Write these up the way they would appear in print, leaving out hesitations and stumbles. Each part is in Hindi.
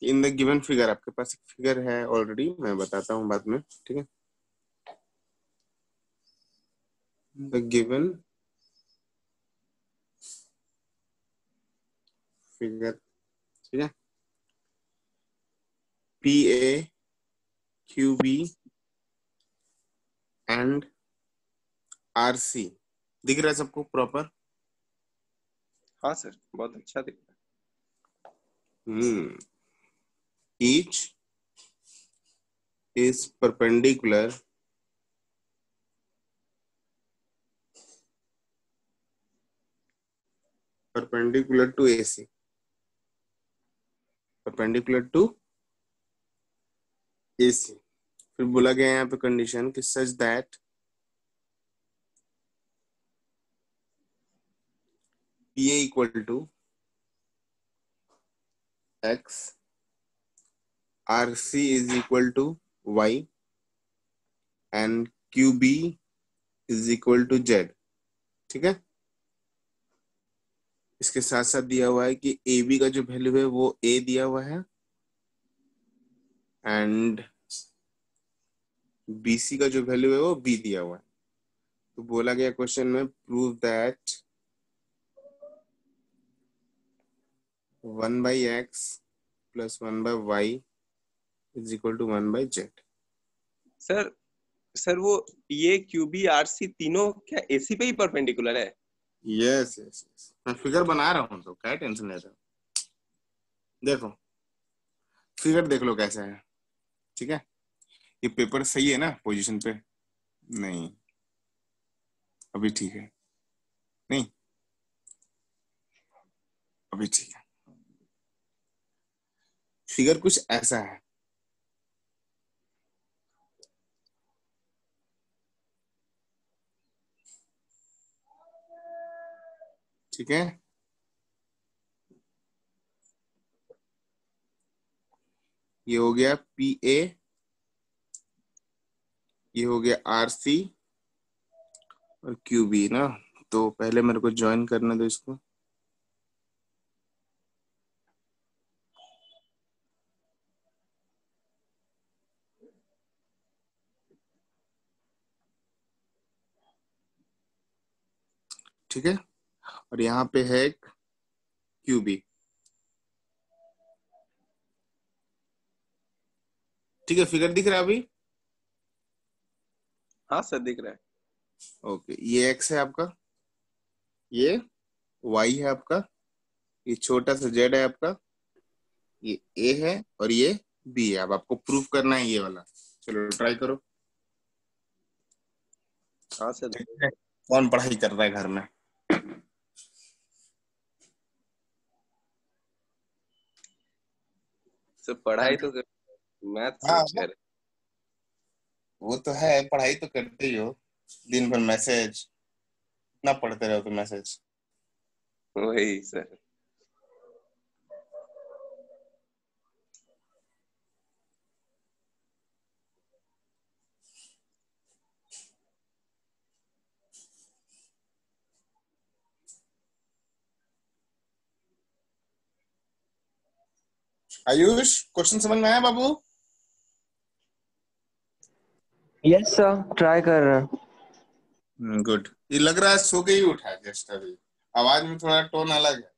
इन द गिवन फिगर, आपके पास एक फिगर है ऑलरेडी, मैं बताता हूँ बाद में, ठीक है। द गिवन फिगर, ठीक है, PA QB एंड RC दिख रहा है सबको प्रॉपर? हाँ सर, बहुत अच्छा दिख रहा each is perpendicular to AC, perpendicular to AC। फिर बोला गया यहाँ पे कंडीशन कि such that PA equal to X, RC is equal to Y and QB is equal to Z, ठीक है। इसके साथ साथ दिया हुआ है कि AB का जो वैल्यू है वो A दिया हुआ है एंड BC का जो वैल्यू है वो B दिया हुआ है। तो बोला गया क्वेश्चन में prove that 1/x plus 1/y is equal to 1/z। Sir. Sir वो पीए क्यूबी आरसी तीनों क्या एसी पे ही परपेंडिकुलर है? यस यस यस, मैं फिगर बना रहा हूँ तो क्या टेंशन ले रहे हो। देखो फिगर देख लो कैसा है, ठीक है। ये पेपर सही है ना पोजीशन पे? नहीं, अभी ठीक है, नहीं अभी ठीक है। फिगर कुछ ऐसा है, ठीक है। ये हो गया PA, ये हो गया RC और QB ना। तो पहले मेरे को ज्वाइन करने दो इसको। ठीक है, और यहाँ पे है एक QB, ठीक है। फिगर दिख रहा है अभी? हाँ सर, दिख रहा है। ओके, ये X है आपका, ये Y है आपका, ये छोटा सा Z है आपका, ये A है और ये B है। अब आपको प्रूफ करना है ये वाला, चलो ट्राई करो। हाँ सर। ठीक है, कौन पढ़ाई कर रहा है घर में? सर पढ़ाई तो मैथ हाँ सोच कर। वो तो है, पढ़ाई तो करते ही हो, दिन भर मैसेज ना पढ़ते रहो तो मैसेज। वही सर। आयुष, क्वेश्चन समझ में आया बाबू? यस सर, ट्राई कर रहे हैं। गुड। ये लग रहा है सो के ही उठा है जस्ट अभी, आवाज में थोड़ा टोन अलग है।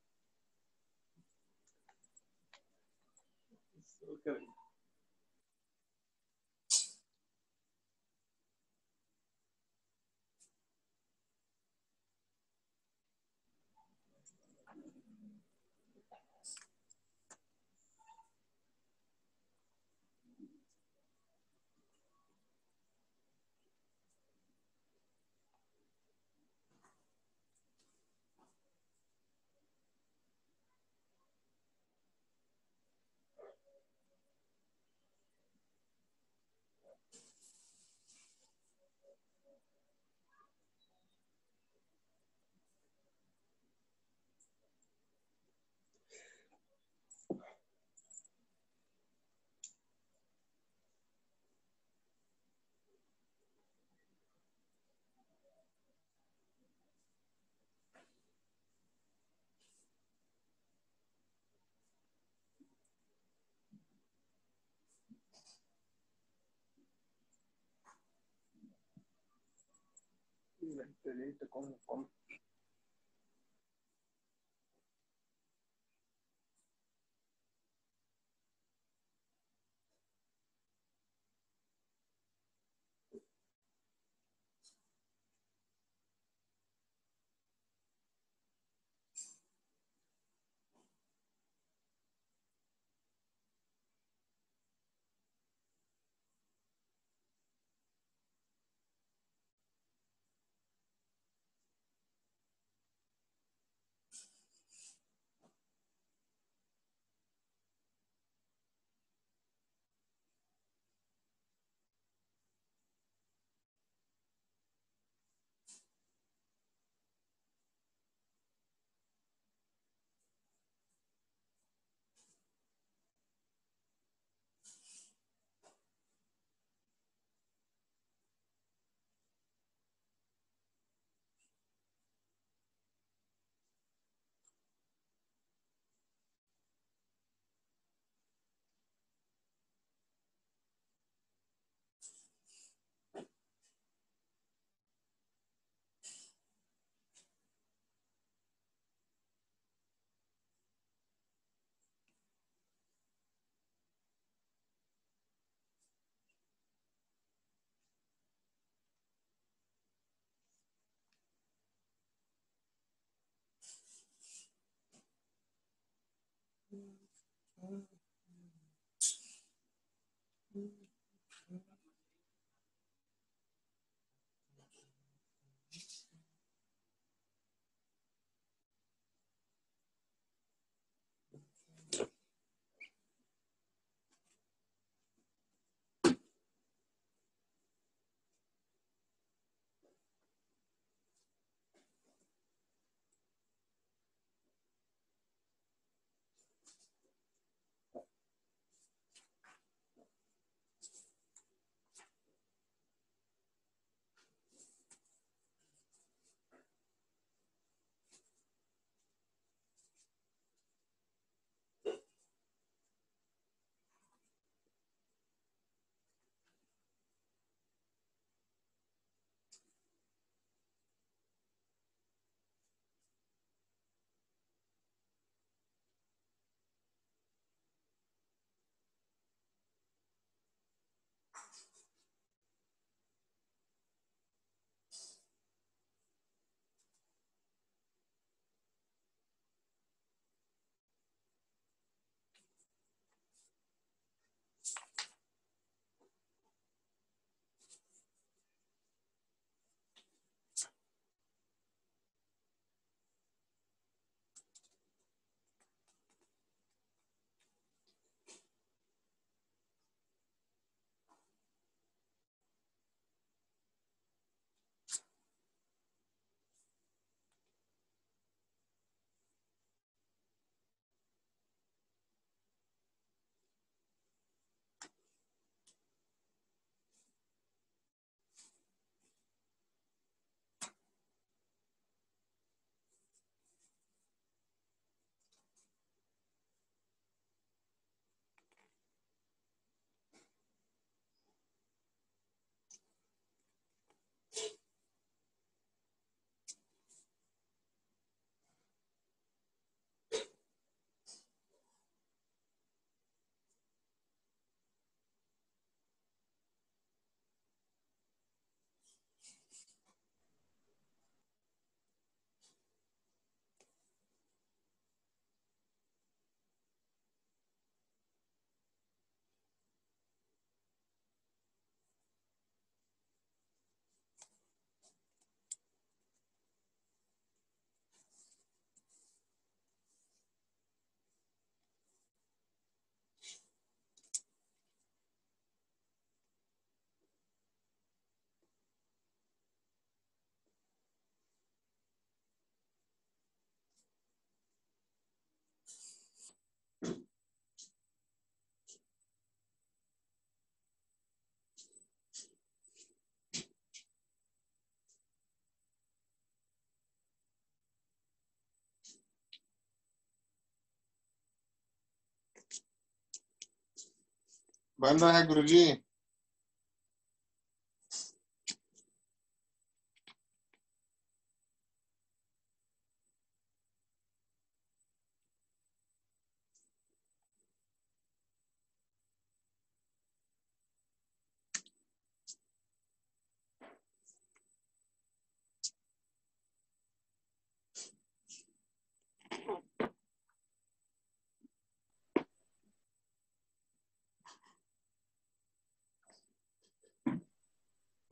बन रहा है गुरुजी।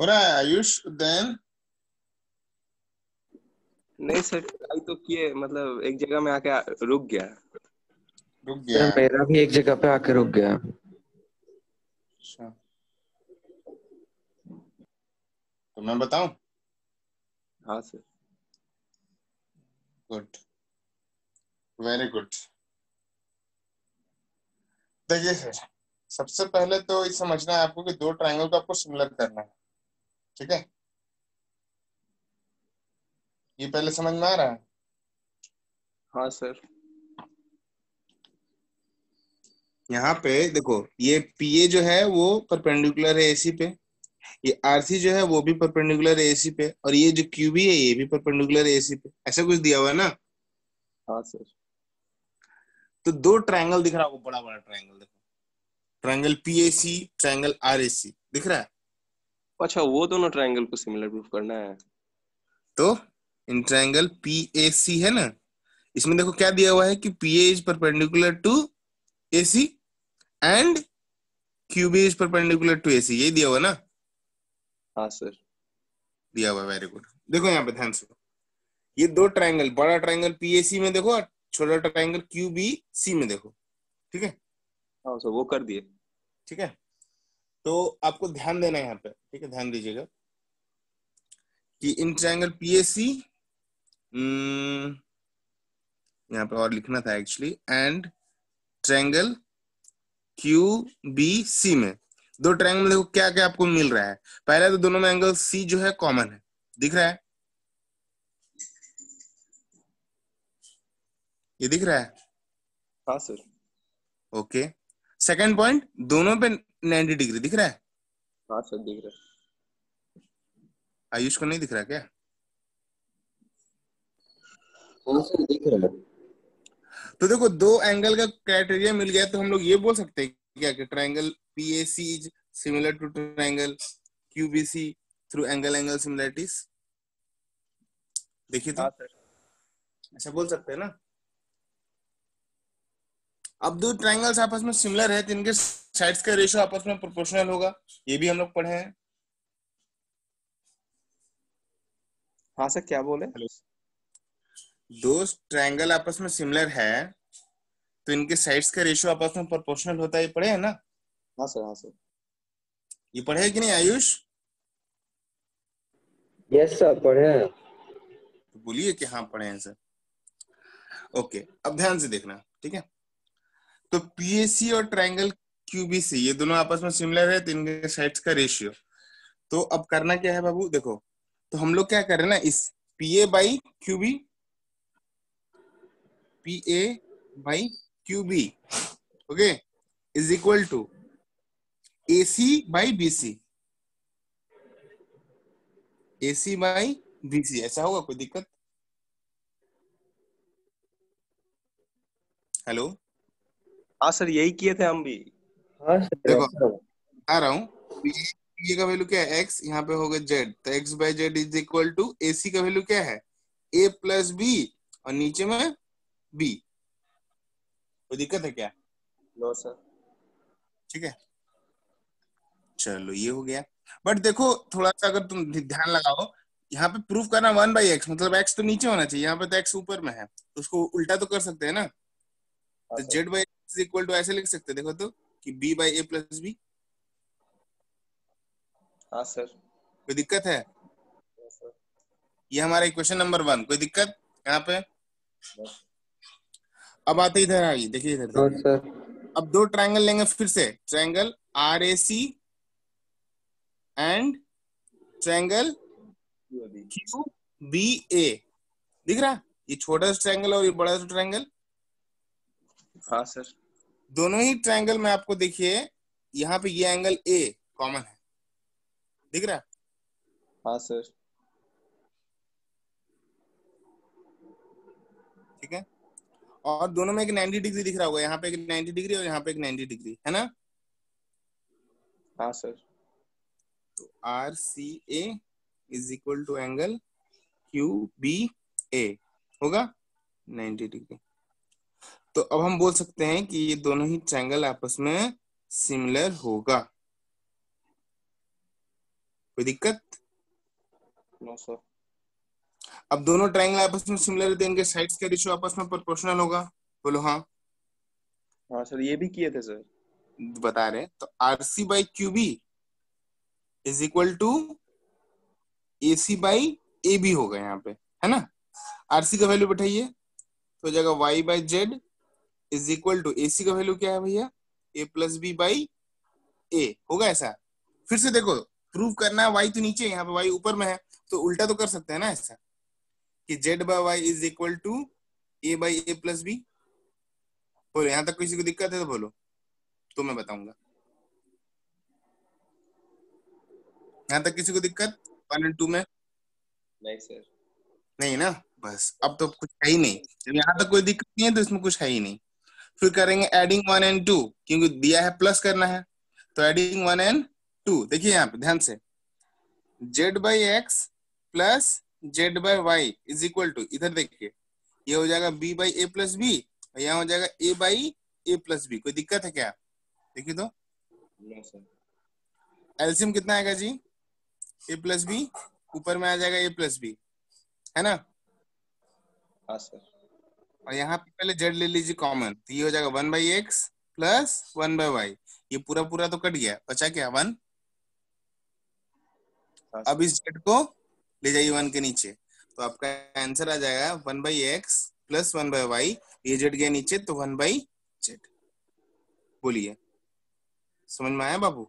हो रहा है आयुष देन? नहीं सर, ट्राई तो किए, मतलब एक जगह में आके रुक गया। रुक सर गया। मेरा भी एक जगह पे आके रुक गया। अच्छा, तो मैं बताऊं? हाँ सर। Good, very good. देखिए सर, सबसे पहले तो ये समझना है आपको कि दो ट्रायंगल को आपको सिमिलर करना है, ठीक है? ये पहले समझ में आ रहा है? हाँ सर। यहाँ पे देखो, ये पीए जो है वो परपेंडिकुलर है एसी पे, ये आरसी जो है वो भी परपेंडिकुलर है एसी पे, और ये जो क्यूबी है ये भी परपेंडिकुलर है एसी पे। ऐसा कुछ दिया हुआ है ना? हाँ सर। तो दो ट्रायंगल दिख रहा है, बड़ा बड़ा ट्रायंगल देखो, ट्रायंगल पीएसी, ट्रायंगल आरएसी दिख रहा है। अच्छा, वो दोनों ट्रायंगल को सिमिलर प्रूफ करना है। तो इन ट्रायंगल पीएसी है ना, इसमें देखो क्या दिया हुआ है कि PA is perpendicular to AC and QB is perpendicular to AC, ये दिया हुआ ना? हाँ सर। दिया हुआ, वेरी गुड। देखो यहाँ पे ध्यान से, ये दो ट्रायंगल, बड़ा ट्रायंगल पीएसी में देखो और छोटा ट्रायंगल क्यूबीसी में देखो, ठीक है? हाँ सर, वो कर दिए। ठीक है, तो आपको ध्यान देना है यहाँ पे, ठीक है? ध्यान दीजिएगा कि इन ट्रायंगल पीएसी, यहाँ पे और लिखना था एक्चुअली, एंड ट्रायंगल क्यूबीसी में, दो ट्रायंगल में देखो क्या क्या आपको मिल रहा है। पहले तो दोनों में एंगल सी जो है कॉमन है, दिख रहा है? ये दिख रहा है? हाँ सर। ओके। सेकंड पॉइंट, दोनों पे 90 डिग्री दिख रहा है। हाँ सर, दिख रहा है। आयुष को नहीं दिख रहा क्या? हाँ सर दिख रहा है। तो देखो, दो एंगल का क्राइटेरिया मिल गया, तो हम लोग ये बोल सकते हैं क्या कि triangle PAC is similar to triangle QBC through angle angle similarities. देखिए तो, हाँ सर। ऐसा बोल सकते हैं ना? अब दो ट्रायंगल्स आपस में सिमिलर है तो इनके साइड्स का रेशियो आपस में प्रोपोर्शनल होगा, ये भी हम लोग पढ़े हैं। हाँ सर, क्या बोले? हेलो, दो ट्रायंगल आपस में सिमिलर है तो इनके साइड्स का रेशियो आपस में प्रोपोर्शनल होता है, ये पढ़े हैं ना? हाँ सर। हाँ सर। ये पढ़े है कि नहीं आयुष? यस सर पढ़े हैं। तो बोलिए कि हाँ पढ़े हैं सर। ओके, अब ध्यान से देखना, ठीक है? तो पीएसी और ट्रायंगल क्यूबीसी ये दोनों आपस में सिमिलर है तो इनके साइड्स का रेशियो। तो अब करना क्या है बाबू, देखो, तो हम लोग क्या कर रहे हैं ना, इस PA by QB, PA by QB, okay, is equal to AC by BC, AC by BC. ऐसा होगा? कोई दिक्कत? हेलो, हाँ सर, यही किए थे हम भी। हाँ सर देखो ऐसा। आ रहा हूँ, पीए का वैल्यू क्या है? एक्स, यहाँ पे होगा जेड, तो X by Z is equal to AC का वैल्यू क्या है? ए प्लस बी, और नीचे में बी। कोई दिक्कत है क्या? No sir. ठीक है, चलो ये हो गया। बट देखो, थोड़ा सा अगर तुम ध्यान लगाओ, यहाँ पे प्रूफ करना 1/x, मतलब x तो नीचे होना चाहिए, यहाँ पे तो x ऊपर में है, तो उसको उल्टा तो कर सकते हैं ना? हाँ तो sir. Z by is equal to ऐसे लिख सकते हैं, देखो तो, कि b by A plus B. हाँ सर। कोई दिक्कत है? No sir. ये हमारा इक्वेशन नंबर 1। कोई दिक्कत यहाँ पे? नो। अब आते इधर आइए, देखिए इधर नो देखिए। सर। अब दो ट्रायंगल लेंगे फिर से, triangle R A C and triangle Q B A, दिख रहा? ये छोटा सा ट्रायंगल और ये बड़ा सा ट्रायंगल, हाँ सर। दोनों ही ट्रायंगल में आपको देखिए यहाँ पे ये एंगल ए कॉमन है, दिख रहा? हाँ सर। ठीक है, और दोनों में एक 90 डिग्री दिख रहा होगा, यहाँ पे एक 90 डिग्री और यहाँ पे एक 90 डिग्री है ना? हाँ सर। तो R C A is equal to angle Q B A होगा 90 डिग्री। तो अब हम बोल सकते हैं कि ये दोनों ही ट्रायंगल आपस में सिमिलर होगा। कोई दिक्कत? No sir. अब दोनों ट्रायंगल आपस में सिमिलर है तो इनके साइड्स का रेशियो आपस में प्रोपोर्शनल होगा। बोलो हाँ। हाँ सर, ये भी किए थे सर। बता रहे तो RC by QB is equal to AC by A B होगा यहाँ पे, है ना। आरसी का वैल्यू बैठाइए तो हो जाएगा Y by Z is equal to AC का वैल्यू क्या है भैया, A plus B by A होगा। ऐसा फिर से देखो, प्रूव करना है, वाई तो नीचे है, यहाँ पे वाई ऊपर में है, तो उल्टा तो कर सकते हैं ना ऐसा कि Z by Y is equal to A by A plus B. बोलो यहाँ तक किसी को दिक्कत है तो बोलो, तो मैं बताऊंगा। यहाँ तक किसी को दिक्कत 1 और 2 में? नहीं सर। नहीं ना, बस अब तो कुछ है ही नहीं। जब यहाँ तक कोई दिक्कत नहीं है तो इसमें कुछ है ही नहीं। फिर करेंगे एडिंग 1 और 2, क्योंकि दिया है प्लस करना है, तो एडिंग 1 और 2। देखिए यहाँ पे ध्यान से, Z by X plus Z by Y is equal to, इधर देखिए ये हो जाएगा B by A plus B, और यहाँ हो जाएगा A by A plus B. कोई दिक्कत है क्या? देखिए तो नो सर। एलसीएम कितना आएगा जी, ए प्लस बी, ऊपर में आ जाएगा ए प्लस बी, है ना। हाँ सर। और यहाँ पे पहले जेड ले लीजिए कॉमन, तो ये हो जाएगा 1 by X plus 1 by Y. ये पूरा पूरा तो कट गया, बचा क्या 1। हाँ अब सर। इस जेड को ले जाइए 1 के नीचे, तो आपका आंसर आ जाएगा 1 by X plus 1 by Y. ये जेड गया नीचे तो 1 बाई जेड। बोलिए समझ में आया बाबू?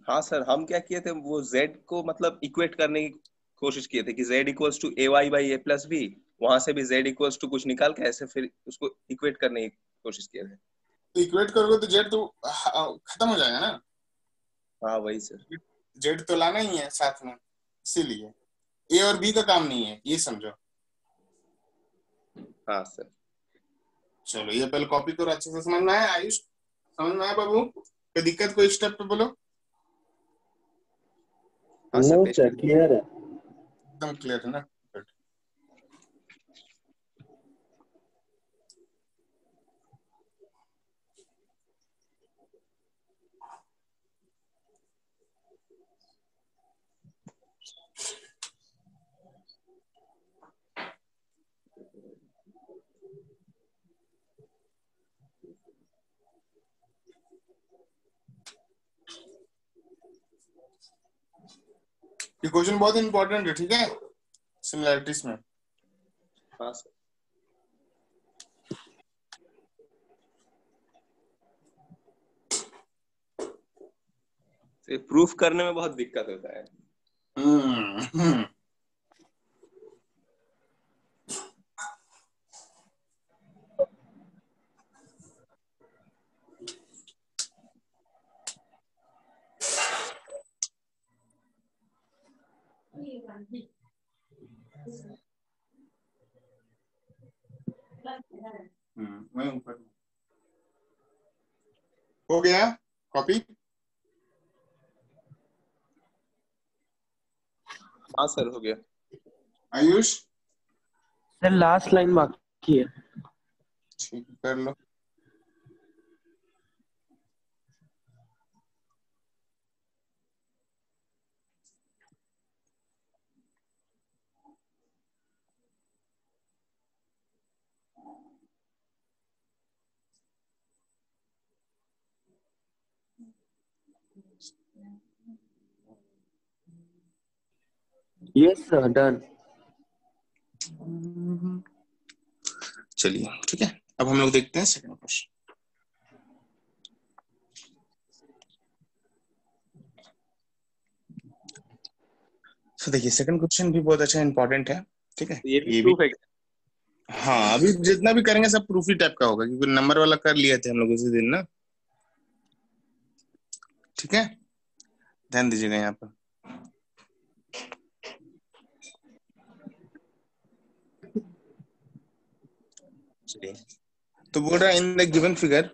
हाँ सर, हम क्या किए थे, वो z को मतलब इक्वेट करने की कोशिश किए थे कि z equals to A Y by A plus B, वहां से भी z इक्वल्स टू कुछ निकाल के ऐसे फिर उसको इक्वेट करने की कोशिश किए थे। तो इक्वेट करोगे तो जेड तो खत्म हो जाएगा ना। हाँ वही सर। जेड तो लाना ही है साथ में, इसीलिए ए और बी का काम नहीं है, ये समझो। हाँ सर। चलो ये पहले कॉपी करो, अच्छे से समझ में आया आयुष? समझ में आया बाबू? कोई दिक्कत कोई स्टेप पे बोलो। हाँ sir, no best. Sir, clear है। एकदम क्लियर है ना। Good. ये क्वेश्चन बहुत इंपॉर्टेंट है, ठीक है, सिमिलैरिटीज में। हाँ सर। प्रूफ करने में बहुत दिक्कत होता है। हम्म। मैं ऊपर हो गया कॉपी। हाँ सर, हो गया। आयुष सर लास्ट लाइन बाकी है। ठीक है, कर लो। Yes sir, done. चलिए ठीक है, अब हम लोग देखते हैं सेकंड क्वेश्चन। तो देखिए सेकंड क्वेश्चन भी बहुत अच्छा इंपॉर्टेंट है, ठीक है। ये भी ये भी प्रूफ है। हाँ, अभी जितना भी करेंगे सब प्रूफ ही टाइप का होगा, क्योंकि नंबर वाला कर लिए थे हम लोग उसी दिन ना, ठीक है। ध्यान दीजिएगा यहाँ पर। चलिए, तो बोल रहा है इन the given figure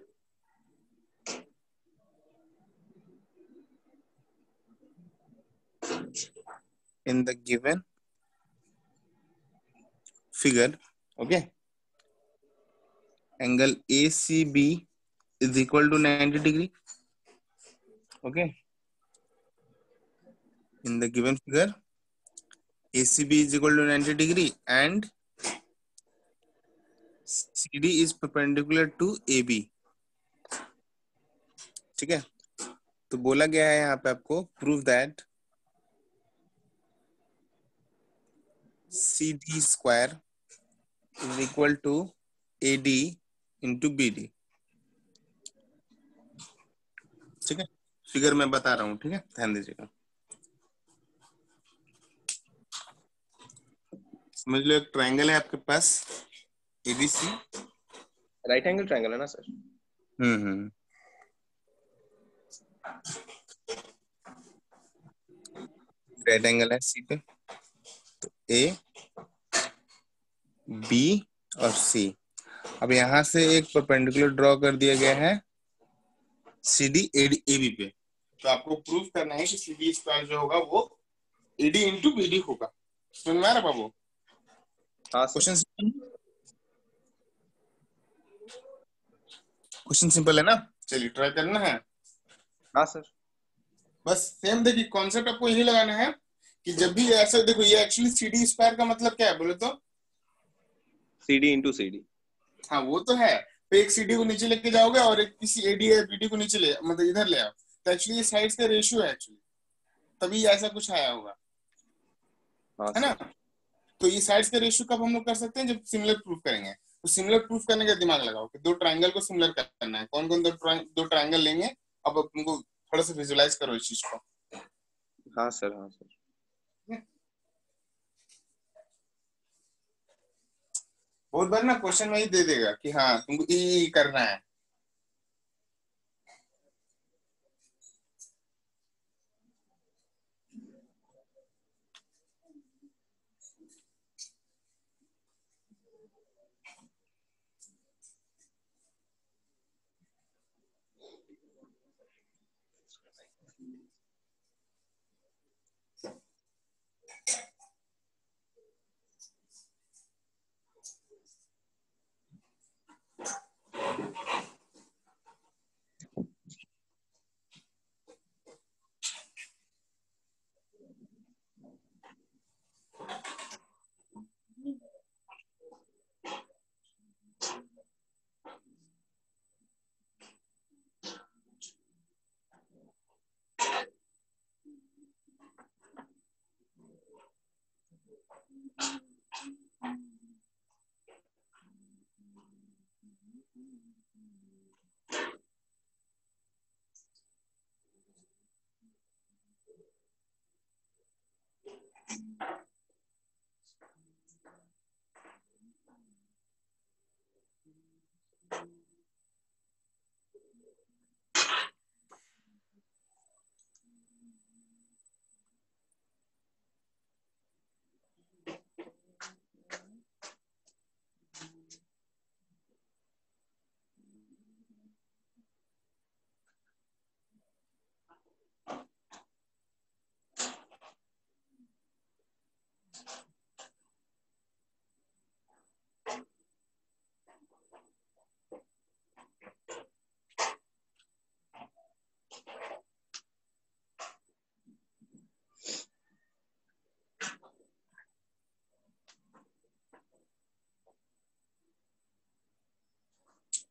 in the given figure, okay, angle ACB is equal to 90 degree, okay, In the given figure, ACB is equal to 90 degree and CD is perpendicular to AB. ठीक है, तो बोला गया है यहाँ पे आपको prove that CD square is equal to AD into BD. ठीक है, फिगर मैं बता रहा हूँ, ठीक है, ध्यान दीजिएगा. समझ लो एक ट्रायंगल है आपके पास ABC. राइट एंगल ट्रायंगल है ना सर? हम्म. राइट एंगल है सी पे, तो A, B और C. अब यहाँ से एक परपेंडिकुलर ड्रॉ कर दिया गया है CD AB पे. तो आपको प्रूफ करना है कि CD स्क्वायर जो होगा वो AD इंटू BD होगा. समझ में आ रहा बाबू? हाँ क्वेश्चन सर. क्वेश्चन सिंपल है ना. चलिए ट्राई करना है. हाँ सर. बस सेम देखिए, कॉन्सेप्ट आपको यही लगाना है कि जब भी ऐसा देखो, ये एक्चुअली CD स्क्वायर का मतलब क्या है बोले तो CD इंटू CD. हाँ वो तो है. तो एक CD को नीचे लेके जाओगे और एक किसी AD या BD को नीचे ले मतलब इधर ले आओ, तो एक्चुअली ये साइड्स का रेशियो है एक्चुअली, तभी ऐसा कुछ आया होगा. हाँ है ना? सर. तो ये साइड्स का रेशियो कब हम लोग कर सकते हैं? जब सिमिलर प्रूफ करेंगे. तो सिमिलर प्रूफ करने का दिमाग लगाओ कि दो ट्रायंगल को सिमिलर करना है. कौन कौन दो ट्रायंगल लेंगे? अब तुमको थोड़ा सा विजुअलाइज करो इस चीज को. हाँ सर. हाँ सर. बहुत बार ना क्वेश्चन में ही दे देगा कि हाँ तुमको ये करना है.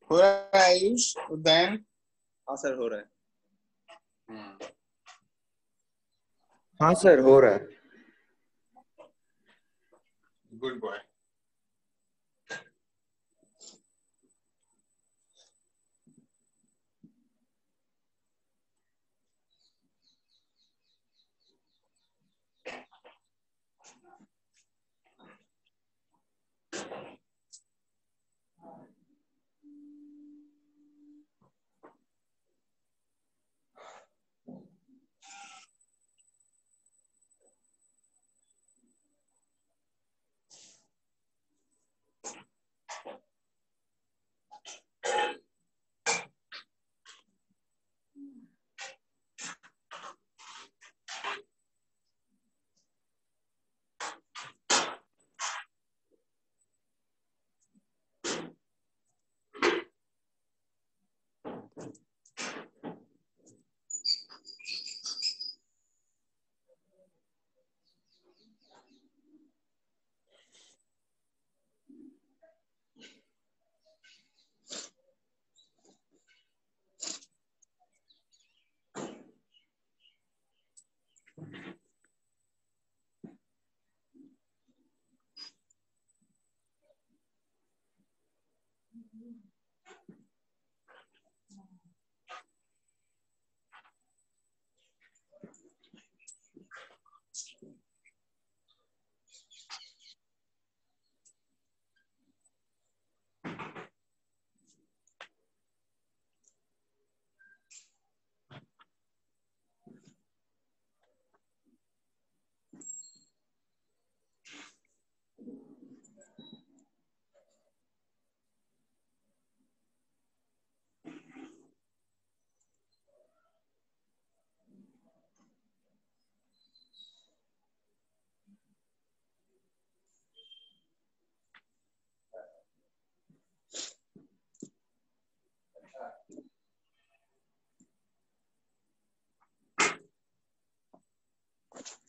हो रहा है आयुष? उदयन? हाँ सर. हो रहा है. हाँ सर हो रहा है. Good boy.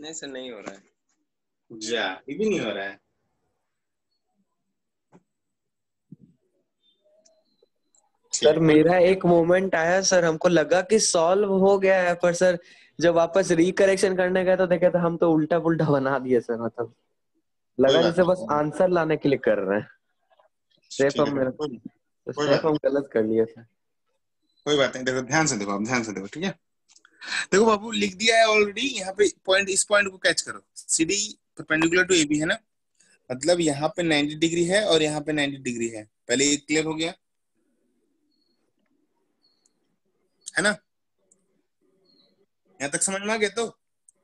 नहीं सर, नहीं हो रहा है। जा, ये भी नहीं हो रहा है। सर मेरा एक मोमेंट आया सर, हमको लगा कि सॉल्व हो गया है, पर सर जब वापस रिकरेक्शन करने गए तो देखे तो हम तो उल्टा पुल्टा बना दिए सर। मतलब कोई लगा बात जैसे बस नहीं, आंसर लाने के लिए कर रहे हैं। स्टेप ठीक है, हम ठीक मेरा है, कोई स्टेप बात हम नहीं, गलत कर लिए सर। कोई बात नहीं। देखो ध्यान से देखो, आप ध्यान से देखो, ठीक है। देखो बाबू, लिख दिया है ऑलरेडी यहाँ पे पॉइंट, इस पॉइंट को कैच करो। CD परपेंडिकुलर टू AB है ना, मतलब यहाँ पे 90 डिग्री है और यहाँ पे 90 डिग्री है। पहले ये क्लियर हो गया है ना, यहाँ तक समझ में आ गया। तो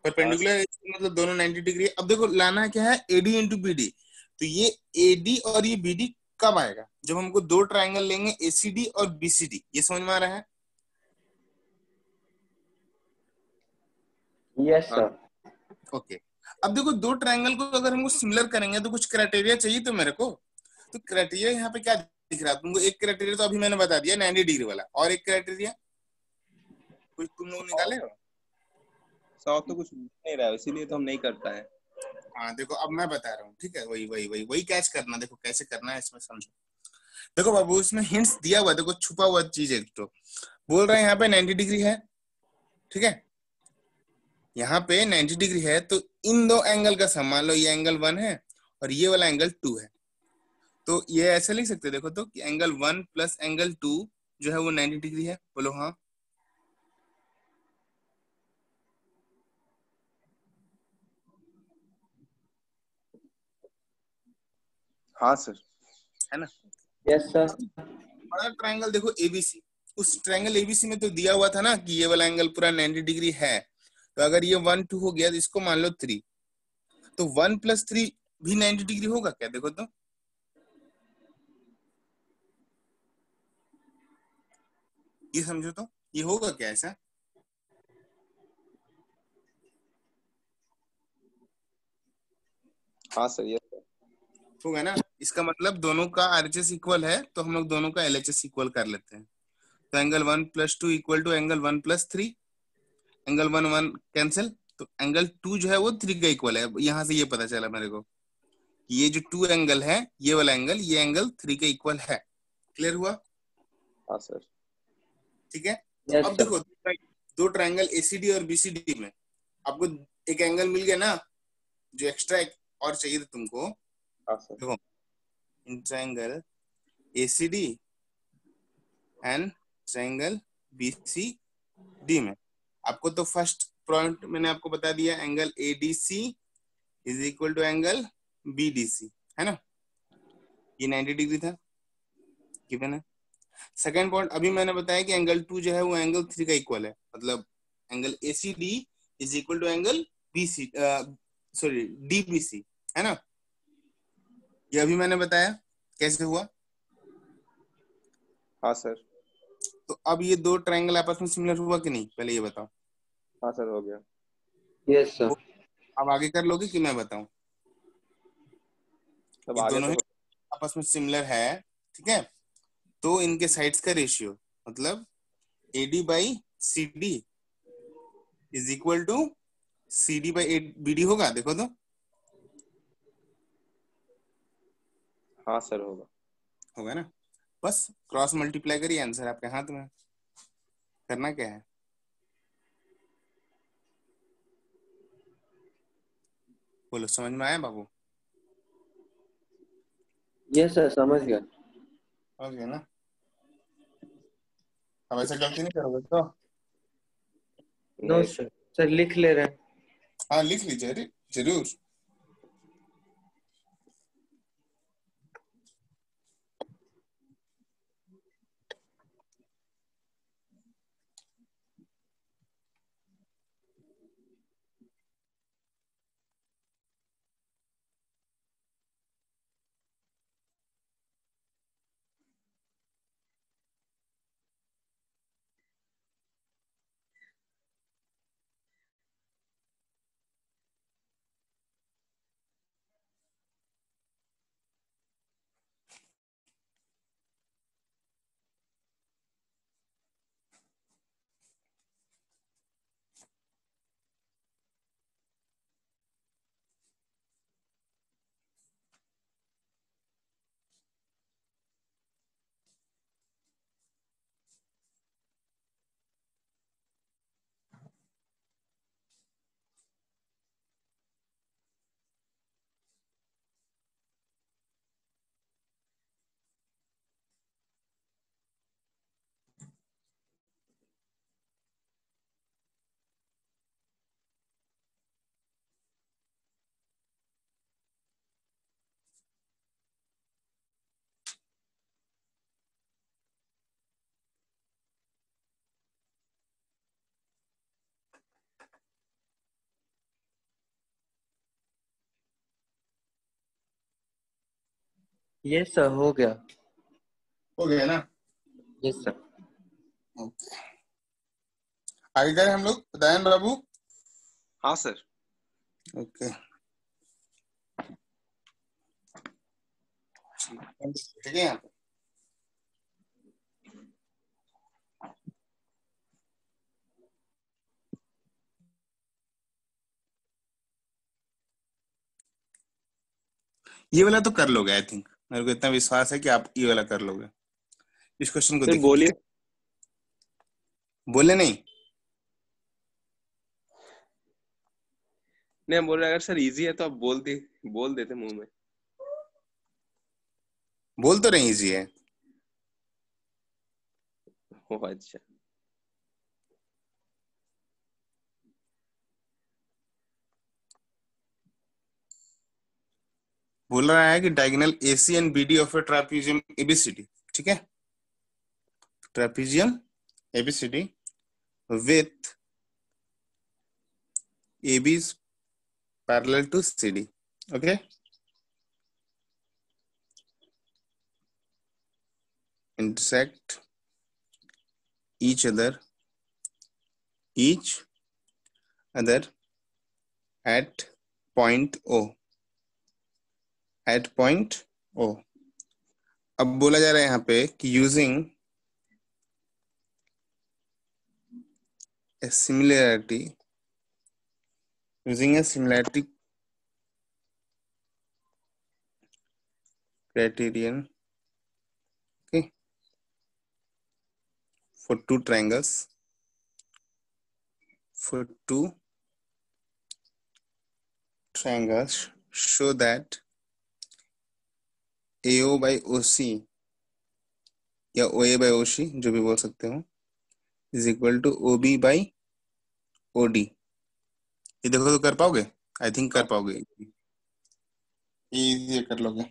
परपेंडिकुलर मतलब दोनों 90 डिग्री है। अब देखो लाना क्या है, AD इंटू BD। तो ये AD और ये BD कब आएगा, जब हमको दो ट्राइंगल लेंगे ACD और BCD। ये समझ में आ रहा है? Yes sir. ओके। अब देखो दो ट्राइंगल को अगर हमको सिमिलर करेंगे तो कुछ क्राइटेरिया चाहिए तो मेरे को। तो क्राइटेरिया यहाँ पे क्या दिख रहा है तुमको? एक क्राइटेरिया तो अभी मैंने बता दिया 90 डिग्री वाला, और एक क्राइटेरिया कुछ तुम लोग निकाले हो? सौ तो कुछ नहीं रहा है, इसीलिए तो हम नहीं कर पाए। हाँ देखो, अब मैं बता रहा हूँ, ठीक है। वही वही वही वही कैच करना। देखो कैसे करना है इसमें, समझो। देखो बाबू, इसमें हिंट्स दिया हुआ है, देखो छुपा हुआ चीज है। तो बोल रहा है यहाँ पे 90 डिग्री है, ठीक है। यहाँ पे 90 डिग्री है, तो इन दो एंगल का सम, मान लो ये एंगल 1 है और ये वाला एंगल 2 है। तो ये ऐसे लिख सकते देखो तो कि एंगल 1 प्लस एंगल 2 जो है वो 90 डिग्री है। बोलो हाँ। हाँ सर। है ना। Yes sir. बड़ा ट्रायंगल देखो ABC, उस ट्रायंगल ABC में तो दिया हुआ था ना कि ये वाला एंगल पूरा 90 डिग्री है। तो अगर ये 1 2 हो गया तो इसको मान लो 3, तो 1 प्लस 3 भी 90 डिग्री होगा क्या? देखो तो ये समझो तो, ये होगा क्या ऐसा? हाँ सर, ये होगा ना। इसका मतलब दोनों का RHS इक्वल है, तो हम लोग दोनों का LHS इक्वल कर लेते हैं। तो angle 1 plus 2 equal to angle 1 plus 3। Angle 1 1 cancel, तो एंगल 2 जो है वो 3 का इक्वल है। यहाँ से ये पता चला मेरे को, ये जो 2 एंगल है, ये वाला एंगल, ये एंगल 3 के इक्वल है। क्लियर हुआ? हाँ सर। ठीक है। तो यस अब सर। देखो दो ट्रायंगल ACD और BCD में आपको एक एंगल मिल गया ना, जो एक्स्ट्रा एक और चाहिए था तुमको। हाँ सर। देखो in triangle ACD and triangle BCD में आपको तो फर्स्ट पॉइंट मैंने आपको बता दिया, angle ADC is equal to angle BDC, है ना। ये 90 डिग्री था, गिवन है। सेकंड पॉइंट अभी मैंने बताया कि एंगल 2 जो है वो एंगल 3 का इक्वल है, मतलब angle ACD is equal to angle BC, sorry DBC, है ना। ये अभी मैंने बताया कैसे हुआ। हाँ सर। तो अब ये दो ट्रायंगल आपस में सिमिलर हुआ कि नहीं, पहले ये बताओ। हाँ सर, हो गया। Yes sir. अब आगे कर लोगे कि मैं बताऊं? तब ये आगे दोनों तो ही आपस में सिमिलर है, ठीक है। तो इनके साइड्स का रेशियो मतलब AD by CD is equal to CD by BD होगा। देखो तो हाँ सर, होगा। होगा ना। बस क्रॉस मल्टीप्लाई करिए, आंसर आपके हाथ में। करना क्या है, बोलो, समझ में आया बाबू? यस सर, समझ गया। ओके ना, अब ऐसा गलती नहीं करोगे तो? नो नहीं सर। सर लिख ले रहे हैं। हाँ लिख लीजिए, अरे जरूर। ये सर हो गया। हो गया ना? Yes sir. ओके, आगे करें हम लोग, दयान बाबू? हाँ सर। ओके, ठीक है। यहाँ पे ये वाला तो कर लोगे, आई थिंक, मेरे को इतना विश्वास है कि आप ये वाला कर लोगे। इस क्वेश्चन को फिर देखिए, ठीक बोलिए। है? बोले नहीं? नहीं हम बोल रहे हैं, अगर सर इजी है तो आप बोल देते मुंह में। बोल तो रही इजी है। ओ अच्छा। बोल रहा है कि diagonal AC and BD of A trapezium ABCD, ठीक है? Trapezium ABCD with AB is parallel to CD, okay? Intersect each other at point O. At point O. अब बोला जा रहा है यहाँ पे कि using a similarity criterion, okay, for two triangles, show that AO by OC या OA by OC, जो भी बोल सकते हो, is equal to OB by OD। ये देखो तो कर पाओगे? आई थिंक कर पाओगे, ये कर लोगे।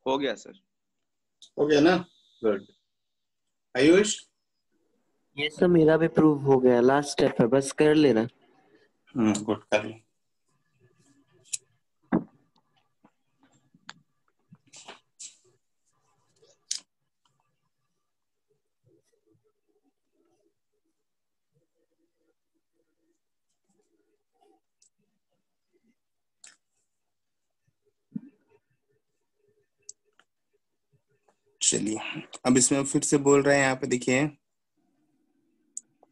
हो गया सर। हो गया ना, गुड। आयुष? ये सब मेरा भी प्रूव हो गया, लास्ट स्टेप है, बस कर लेना। गुड, कर लो। चलिए, अब इसमें फिर से बोल रहे हैं, यहाँ पे देखिए,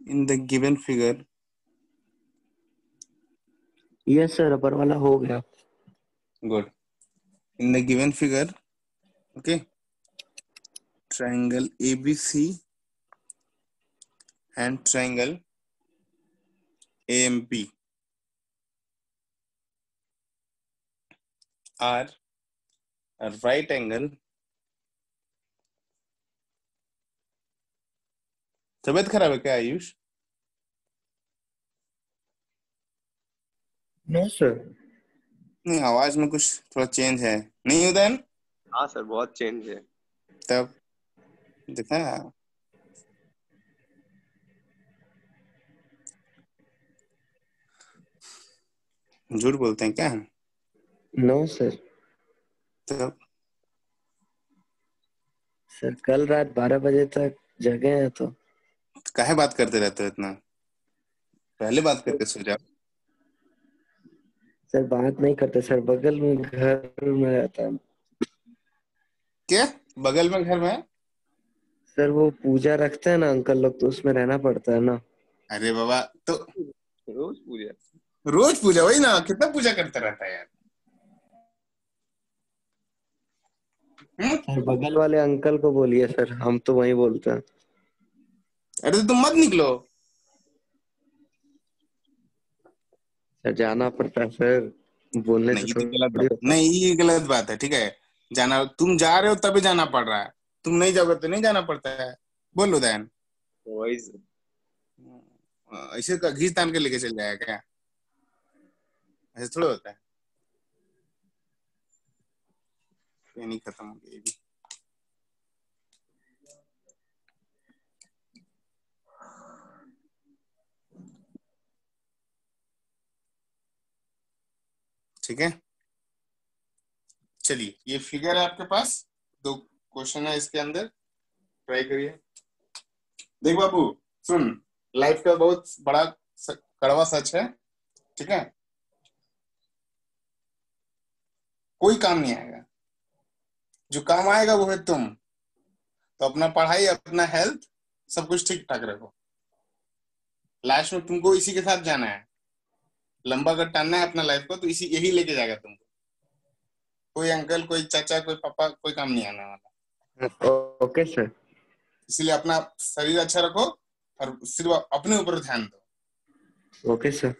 in the given figure. Yes sir, upper वाला हो गया। Good. In the given figure, okay, triangle ABC and triangle AMP are a right angle. तबीयत खराब है क्या आयुष? No sir. नहीं, आवाज में कुछ थोड़ा चेंज है, नहीं उदयन? हाँ सर, बहुत चेंज है। तब देखा, झूठ बोलते हैं क्या? No sir. तब सर कल रात 12 बजे तक जगे हैं तो। काहे बात करते रहते हो इतना? पहले बात करके सो जाओ। सर बात नहीं करते सर, बगल में घर में रहता है। क्या बगल में घर में? सर वो पूजा रखते हैं ना अंकल लोग, तो उसमें रहना पड़ता है ना। अरे बाबा, तो रोज पूजा? रोज पूजा? वही ना, कितना पूजा करता रहता है यार। सर बगल वाले अंकल को बोलिए सर, हम तो वही बोलते हैं। अरे तो तुम मत निकलो। सर जाना पड़ता है सर, बोलने से नहीं, ये तो गलत थोड़ी बात, होता है। नहीं ये गलत बात है, ठीक है? जाना, तुम जा रहे हो तभी जाना पड़ रहा है, तुम नहीं जाओगे तो नहीं जाना पड़ता है। बोलो उदयन। वही सर। ऐसे का घीस तान के लेके चल जाएगा क्या? ऐसे थोड़ा होता है। ये नहीं, खत्म हो गया ये भी। ठीक है, चलिए, ये फिगर है आपके पास, 2 क्वेश्चन है इसके अंदर, ट्राई करिए। देख बाबू, सुन, लाइफ का बहुत बड़ा कड़वा सच है, ठीक है? कोई काम नहीं आएगा, जो काम आएगा वो है तुम। तो अपना पढ़ाई, अपना हेल्थ, सब कुछ ठीक ठाक रखो। लास्ट में तुमको इसी के साथ जाना है, लंबा अगर टानना है अपना लाइफ को तो इसी यही लेके जाएगा तुमको। कोई अंकल, कोई चाचा, कोई पापा, कोई काम नहीं आने वाला। Okay sir. इसीलिए अपना शरीर अच्छा रखो और सिर्फ अपने ऊपर ध्यान दो। Okay sir.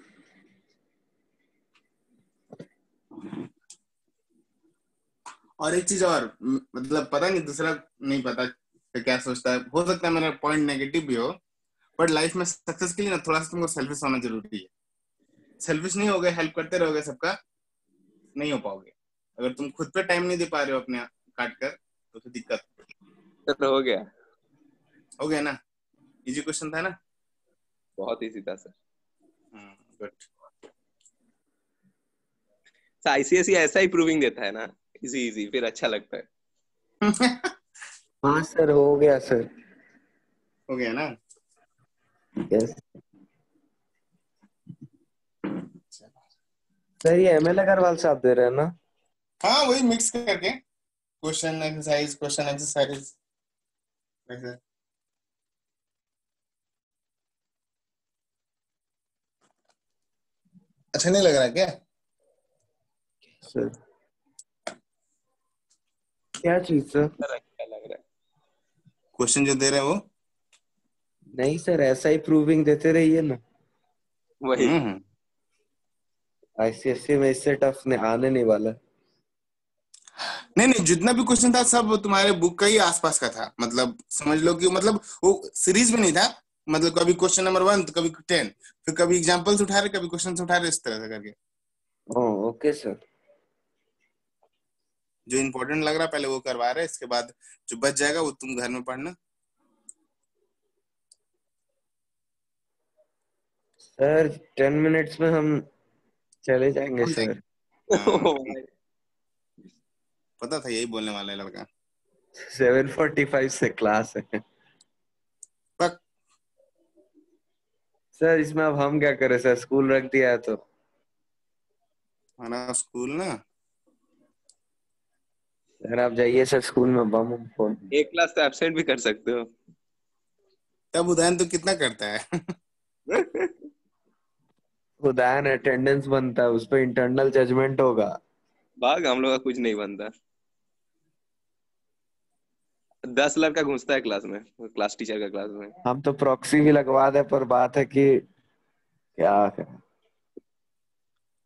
और एक चीज और, मतलब पता नहीं दूसरा नहीं पता क्या सोचता है, हो सकता है मेरा पॉइंट नेगेटिव भी हो, बट लाइफ में सक्सेस के लिए ना थोड़ा सा तुमको सेल्फिश होना जरूरी है। सेल्फिश नहीं होगे, हेल्प करते रहोगे सबका, नहीं हो पाओगे। अगर तुम खुद पे टाइम नहीं दे पा रहे हो अपने काट कर, तो फिर दिक्कत। सर हो गया। हो गया ना? इजी क्वेश्चन था ना? बहुत इजी था सर। गुड। आईसीएसई ऐसा ही प्रूविंग देता है ना, इजी इजी, फिर अच्छा लगता है। हाँ सर, हो गया सर। हो गया ना? यस सर, ये एमएल अग्रवाल साहब दे रहे हैं ना? हाँ, वही मिक्स करके क्वेश्चन एक्सरसाइज, क्वेश्चन एक्सरसाइज ऐसे। अच्छा नहीं लग रहा है क्या सर? क्या चीज सर? सर अच्छा लग रहा है। क्वेश्चन जो दे रहे हैं वो? नहीं सर, ऐसा ही प्रूविंग देते रहिए ना। वही। आईसीएससी में इससे टफ ने आने नहीं वाला। नहीं नहीं, जितना भी क्वेश्चन था सब तुम्हारे बुक का ही आसपास का था, मतलब समझ लो कि मतलब वो सीरीज में नहीं था, मतलब कभी क्वेश्चन नंबर 1 तो कभी 10, फिर कभी एग्जांपल्स उठा रहे, कभी क्वेश्चंस उठा रहे, इस तरह से करके। Okay sir. जो इम्पोर्टेंट लग रहा पहले वो करवा रहे, इसके बाद जो बच जाएगा वो तुम घर में पढ़ना। सर 10 मिनट्स में हम चले जाएंगे हम सर। देंगे। हाँ, ओ ठीक। भाई, पता था यही बोलने वाला है लड़का। 7:45 से क्लास है पक। सर। इसमें अब हम क्या करें सर, स्कूल रख दिया है तो। हमारा स्कूल ना, सर आप जाइए सर स्कूल में, बम फोन। एक क्लास तो एब्सेंट भी कर सकते हो। तब उदयन तो कितना करता है। उदाहरण अटेंडेंस बनता है, उस पर इंटरनल जजमेंट होगा। भाग, हम लोग का कुछ नहीं बनता। 10 लड़का घुसता है क्लास में, क्लास टीचर का क्लास में। हम तो प्रॉक्सी भी लगवा दे, पर बात है कि क्या करें।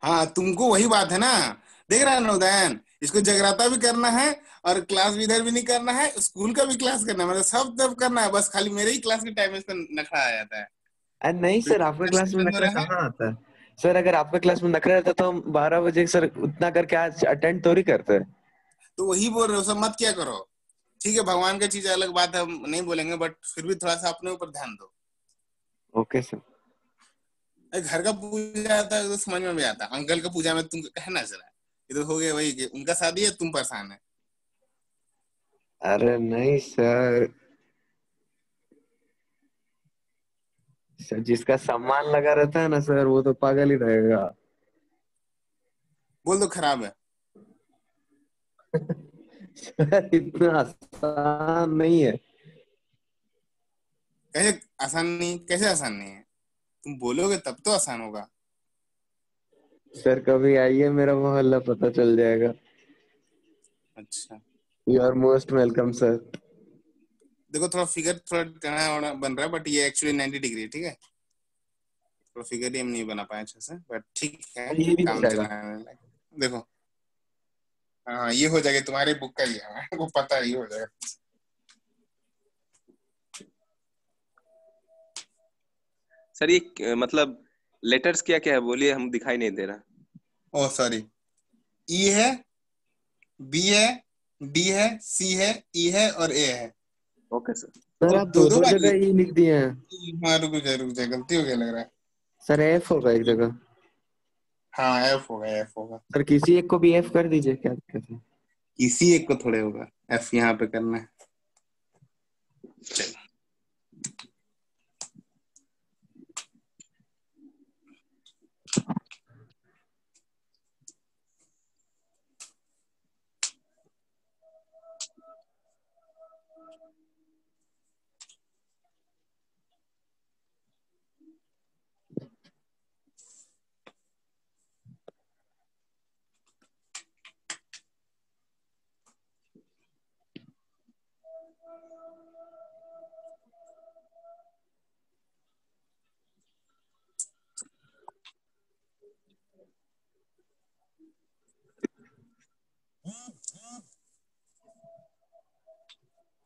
हाँ, तुमको वही बात है ना। देख रहा है ना उदयन, इसको जगराता भी करना है और क्लास भी इधर भी नहीं करना है, स्कूल का भी क्लास करना है, मतलब सब जब करना है, बस खाली मेरे ही क्लास के टाइम में इसका नखरा आ जाता है। अरे नहीं सर, आपका क्लास में बंद हो नखरा रहा है। कहाँ आता है। सर अगर आपका क्लास में नखरा रहता तो हम 12 बजे सर उतना करके आज अटेंड थोड़ी करते। तो वही बोल रहे हो, सब मत क्या करो। ठीक है, भगवान की चीज अलग बात है, हम नहीं बोलेंगे, बट फिर भी थोड़ा सा अपने ऊपर ध्यान दो। Okay sir. अरे घर का पूजा आता है तो समझ में भी आता है, अंकल का पूजा में तुम कहना चला, ये तो हो गया वही कि उनका शादी है, तुम परेशान है। अरे नहीं सर, सर जिसका सम्मान लगा रहता है ना सर, वो तो पागल ही रहेगा। बोल दो खराब है। सर इतना आसान नहीं है। कैसे आसान नहीं, कैसे आसान नहीं है? तुम बोलोगे तब तो आसान होगा। सर कभी आइए मेरा मोहल्ला, पता चल जाएगा। अच्छा, you are most welcome sir. देखो थोड़ा फिगर थोड़ा टेढ़ा होना बन रहा है, बट ये एक्चुअली 90 डिग्री है, ठीक है। थोड़ा फिगर ही हम नहीं बना पाए अच्छे से, बट ठीक है, ये भी हो काम जाएगा। चलाने लायक। देखो, हाँ ये हो जाएगा, तुम्हारे बुक का ही है, मेरे को पता है, ये हो जाएगा। सर ये मतलब लेटर्स क्या क्या है बोलिए, हम दिखाई नहीं दे रहा। ओह सॉरी, ई है, बी है, डी है, सी है, ई है और ए है। Okay sir. सर तो आप दो दो दो दो बार जगह ही लिख दिए हैं। हाँ, रुक जाए, गलती हो गया लग रहा है। सर एफ होगा एक जगह। हाँ, एफ होगा, एफ होगा। सर किसी एक को भी एफ कर दीजिए, क्या दिक्कत है। इसी एक को थोड़े होगा, एफ यहाँ पे करना है। चल।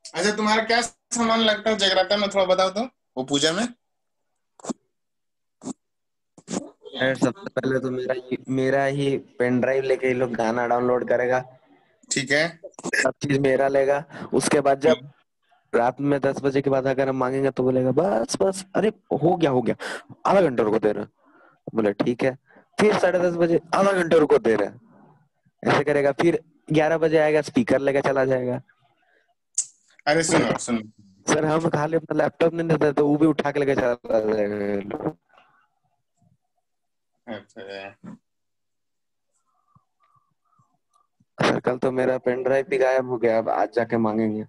अच्छा, तुम्हारा क्या सामान लगता है जगराता में, थोड़ा बताओ तो, वो पूजा में। सर सबसे पहले तो मेरा ही पेन ड्राइव लेके ये लोग गाना डाउनलोड करेगा। ठीक है। सब चीज मेरा लेगा। उसके बाद जब रात में 10 बजे के बाद अगर हम मांगेंगे तो बोलेगा बस बस, अरे हो गया, आधा घंटा रुको दे रहा। बोले ठीक है। फिर 10:30 बजे आधा घंटा रुको दे रहा है, ऐसे करेगा। फिर 11 बजे आएगा, स्पीकर लेके चला जाएगा। अरे सर सुनो सुनो। सर हम खाली अपना लैपटॉप नहीं देते तो वो भी उठा के लेके चला जाएगा। अच्छा, सर कल तो मेरा पेन ड्राइव भी गायब हो गया, अब आज जाके मांगेंगे।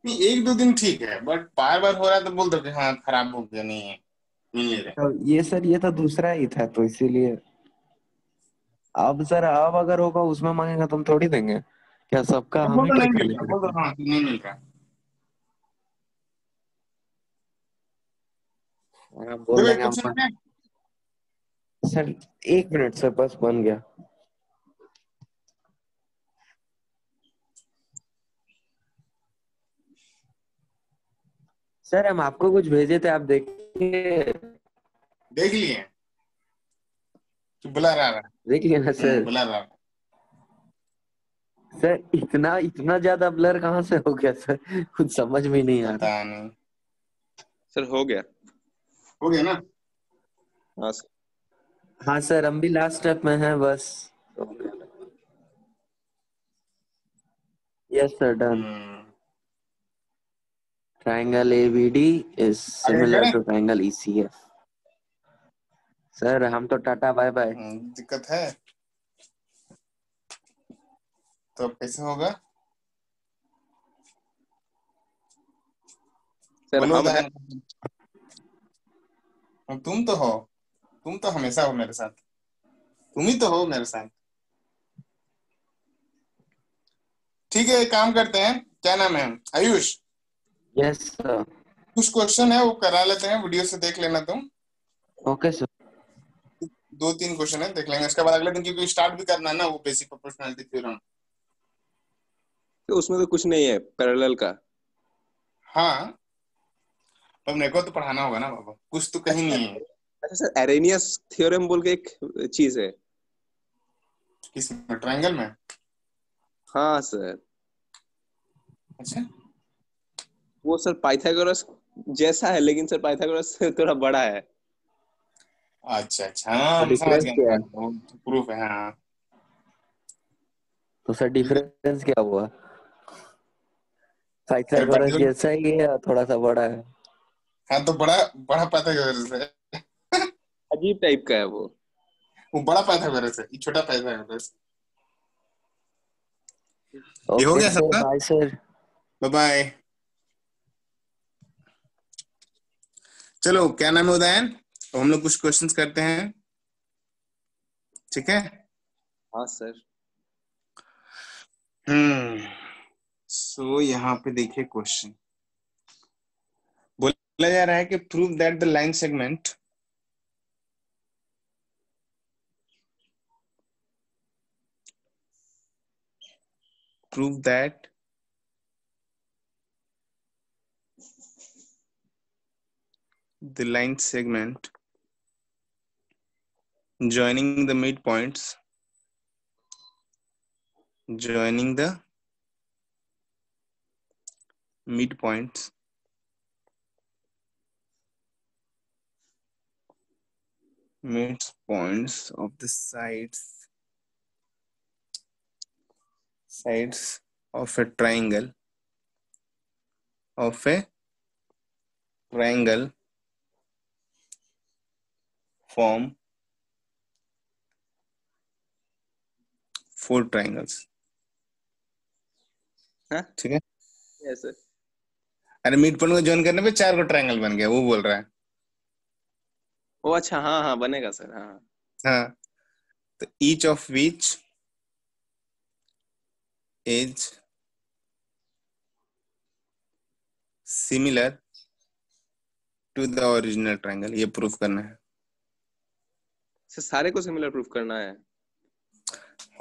नहीं, एक दो दिन ठीक है, बट बार बार हो रहा है तो बोल दो कि हाँ खराब हो गया, नहीं है, मिल नहीं रहा। तो ये सर ये तो दूसरा ही था तो इसीलिए। अब सर अब अगर होगा उसमें मांगेगा तो हम थोड़ी देंगे, क्या सबका अब हम बोल ही दो नहीं ठेका मिल रहा, लेके बोल दो रखेंगे। हाँ नहीं मिल रहा। और आप बोल देखो एक देंगे हम। क्वेश्चन है। सर 1 मिनट सर, बस बन गया। सर हम आपको कुछ भेजे थे, आप देखिए। देख लिए। ब्लर आ रहा है। देखिए ना सर। ब्लर आ रहा सर इतना इतना ज्यादा ब्लर कहाँ से हो गया सर, कुछ समझ में ही नहीं है। आ रहा। पता नहीं। सर हो गया। हो गया ना? हाँ सर। हाँ सर, हम भी लास्ट स्टेप में हैं बस। Yes sir, done. Hmm. Triangle ABD is आगे सिमिलर करें? To triangle ECF. सर हम तो टाटा बाय बाय। दिक्कत है तो अब कैसे होगा? सर बोलो हम है। उदाहरण। तुम तो हो, तुम तो हमेशा हो मेरे साथ, तुम ही तो हो मेरे साथ। ठीक है, एक काम करते हैं, क्या नाम है, आयुष, यस सर। कुछ क्वेश्चन है वो करा लेते हैं, वीडियो से देख लेना तुम। Okay sir. 2-3 क्वेश्चन है, देख लेंगे, उसके बाद अगले दिन क्योंकि स्टार्ट भी करना है ना वो बेसिक प्रोपोर्शनलिटी थ्योरम। तो उसमें तो कुछ नहीं है पैरेलल का। हाँ, तो मेरे को तो पढ़ाना होगा ना बाबा, कुछ तो कहीं अच्छा। नहीं है। अच्छा सर, एरेनियस थ्योरम बोल के एक चीज है। किसमें, ट्रायंगल में? हाँ सर। अच्छा। वो सर पाइथागोरस जैसा है, लेकिन सर पाइथागोरस से थोड़ा बड़ा है। अच्छा अच्छा, हाँ तो मैं समझ डिफरेंस क्या गया, है? वो प्रूफ है, हाँ। तो सर ठीक है, डिफरेंस क्या हुआ? एक बार पाइथागोरस देखो। जैसा ही है या थोड़ा सा बड़ा है? हाँ तो बड़ा बड़ा पाइथागोरस है। अजीब टाइप का है वो। वो बड़ा पाइथागोरस है, ये छोटा पाइथागोरस। ये हो ओके गया सर, सबका। Bye sir. Bye bye. चलो, क्या नाम है उदयन, तो हम लोग कुछ क्वेश्चंस करते हैं, ठीक है? हाँ सर। हम्म। सो यहाँ पे देखिए क्वेश्चन बोला जा रहा है कि prove that the line segment prove that the line segment joining the midpoints joining the midpoints midpoints of the sides of a triangle form 4 triangles। हाँ। ठीक है, यस सर। अरे मिड पॉइंट को ज्वाइन करने पे 4 को ट्रायंगल बन गया, वो बोल रहा है। ओ अच्छा, हाँ हाँ बनेगा सर, हाँ। हाँ, तो each of which is similar to the original triangle, ये प्रूफ करना है। सर सारे को सिमिलर प्रूफ करना है।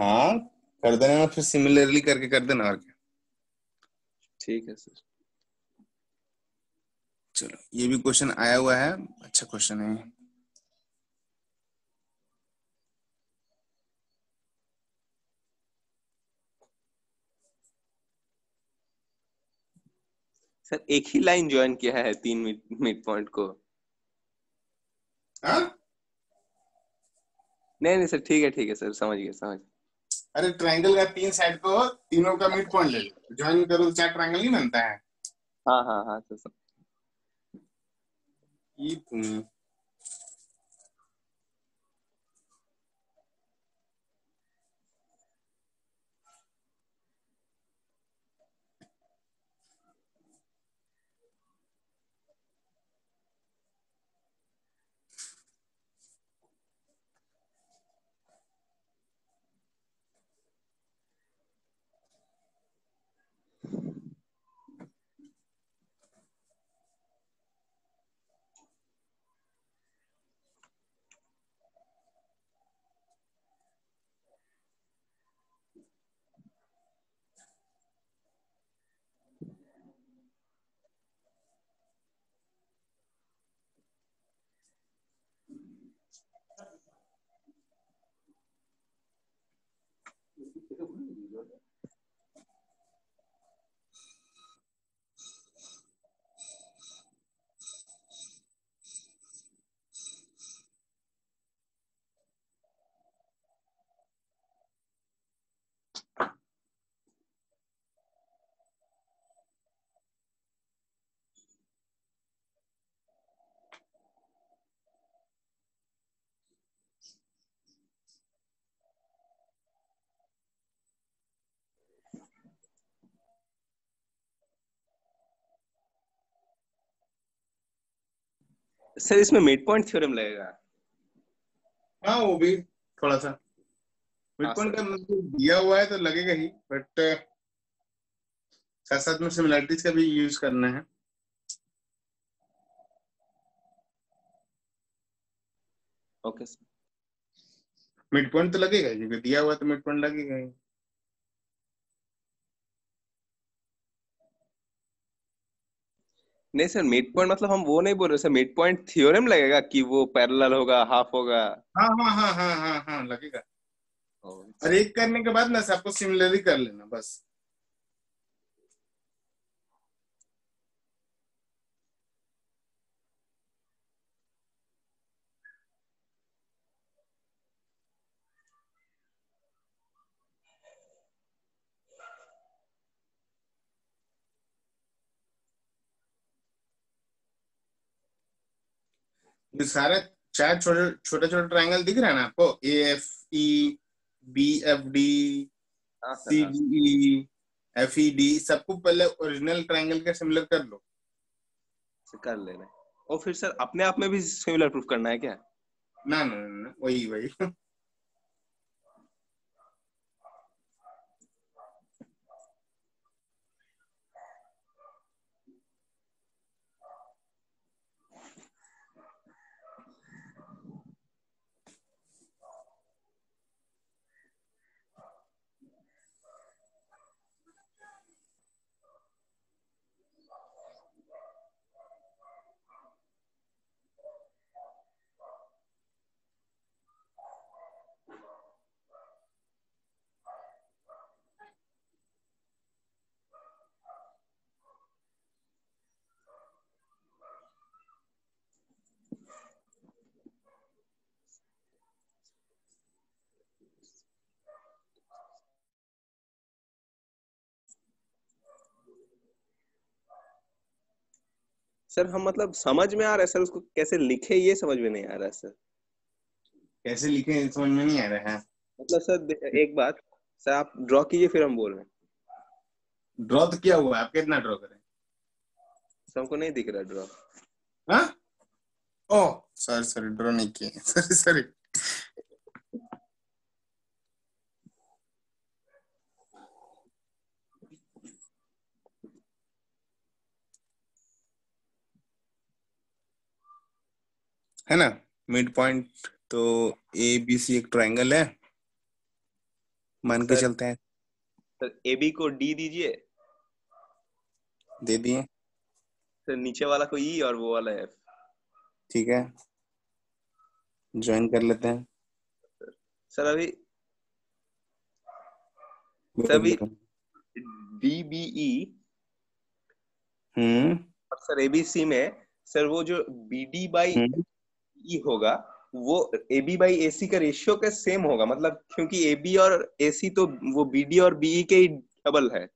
हाँ, कर देना ना, फिर सिमिलरली करके कर देना, और क्या। ठीक है सर। चलो, ये भी क्वेश्चन आया हुआ है, अच्छा क्वेश्चन है। सर एक ही लाइन ज्वाइन किया है 3 मिड पॉइंट को। हाँ? नहीं नहीं सर, ठीक है सर, समझ गया समझ गया। अरे ट्रायंगल का 3 साइड को, तीनों का मिड पॉइंट ले लो, ज्वाइन करो तो 4 ट्रायंगल नहीं बनता है। हाँ हाँ हाँ सर। ये तुम सर इसमें मिड पॉइंट थ्योरम लगेगा? हाँ वो भी थोड़ा सा मिड हाँ पॉइंट सर। का मतलब दिया हुआ है तो लगेगा ही, बट साथ साथ में सिमिलरिटीज का भी यूज करना है। Okay sir. मिड पॉइंट तो लगेगा ही, क्योंकि दिया हुआ है तो मिड पॉइंट लगेगा ही। नहीं सर, मिड पॉइंट मतलब हम वो नहीं बोल रहे सर, मिड पॉइंट थ्योरम लगेगा कि वो पैरेलल होगा, हाफ होगा। हाँ हाँ हाँ हाँ हाँ हाँ लगेगा। ओ, और एक करने के बाद ना सबको सिमिलर ही कर लेना बस। ये सारे चार छोटे छोटे छोटे ट्रायंगल दिख रहा है ना आपको, A F E, B F D, हाँ सर, सी हाँ D E, F E D, सबको पहले ओरिजिनल ट्रायंगल के सिमिलर कर लो। सर कर ले रहे। और फिर सर अपने आप में भी सिमिलर प्रूफ करना है क्या? ना ना ना ना, वही वही सर हम मतलब समझ में आ रहा है सर, उसको कैसे लिखे ये समझ में नहीं आ रहा है सर। कैसे लिखे समझ में नहीं आ रहा है। मतलब सर एक बात, सर आप ड्रॉ कीजिए फिर हम बोल रहे हैं। ड्रॉ तो किया हुआ है, आप कितना ड्रॉ करें? सर हमको नहीं दिख रहा ड्रॉ। हाँ ओह सॉरी सॉरी, ड्रॉ नहीं किए सॉरी सॉरी। है ना मिड पॉइंट, तो ए बी सी एक ट्रायंगल है मान के सर चलते हैं। सर ए बी को डी दीजिए, दे दिए। फिर नीचे वाला को ई और वो वाला एफ। ठीक है, ज्वाइन कर लेते हैं। सर अभी, सर बोलो अभी बोलो। डी बी ई हम्म और सर एबीसी में, सर वो जो बी डी बाई हम्म ई होगा, वो ए बी बाई ए सी का रेशियो का सेम होगा, मतलब क्योंकि ए बी और ए सी तो वो बी डी और बीई के ही डबल है।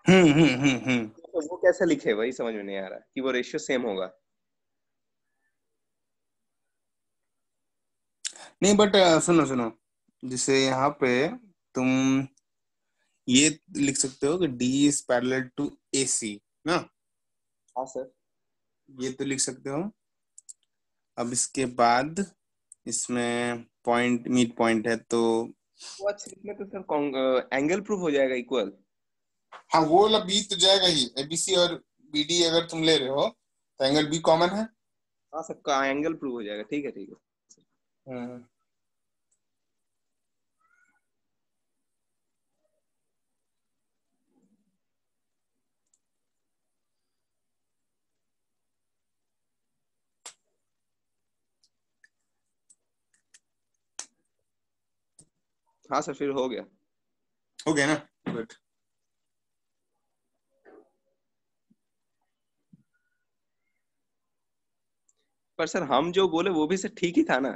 तो वो कैसे लिखे वही समझ में नहीं आ रहा कि वो रेशियो सेम होगा। नहीं बट सुनो सुनो, जैसे यहाँ पे तुम ये लिख सकते हो कि डी इज पैरेलल टू ए सी ना, हाँ सर। ये तो लिख सकते हो। अब इसके बाद इसमें पॉइंट मिड पॉइंट है तो वो अच्छा, इसमें तो सर एंगल प्रूफ हो जाएगा इक्वल। हाँ वो वाला बी तो जाएगा ही, एबीसी और बीडी अगर तुम ले रहे हो तो एंगल बी कॉमन है। हाँ सर का एंगल प्रूफ हो जाएगा, ठीक है ठीक है। हम्म हाँ सर, फिर हो गया। हो गया ना? गुड। पर सर हम जो बोले वो भी सर ठीक ही था ना।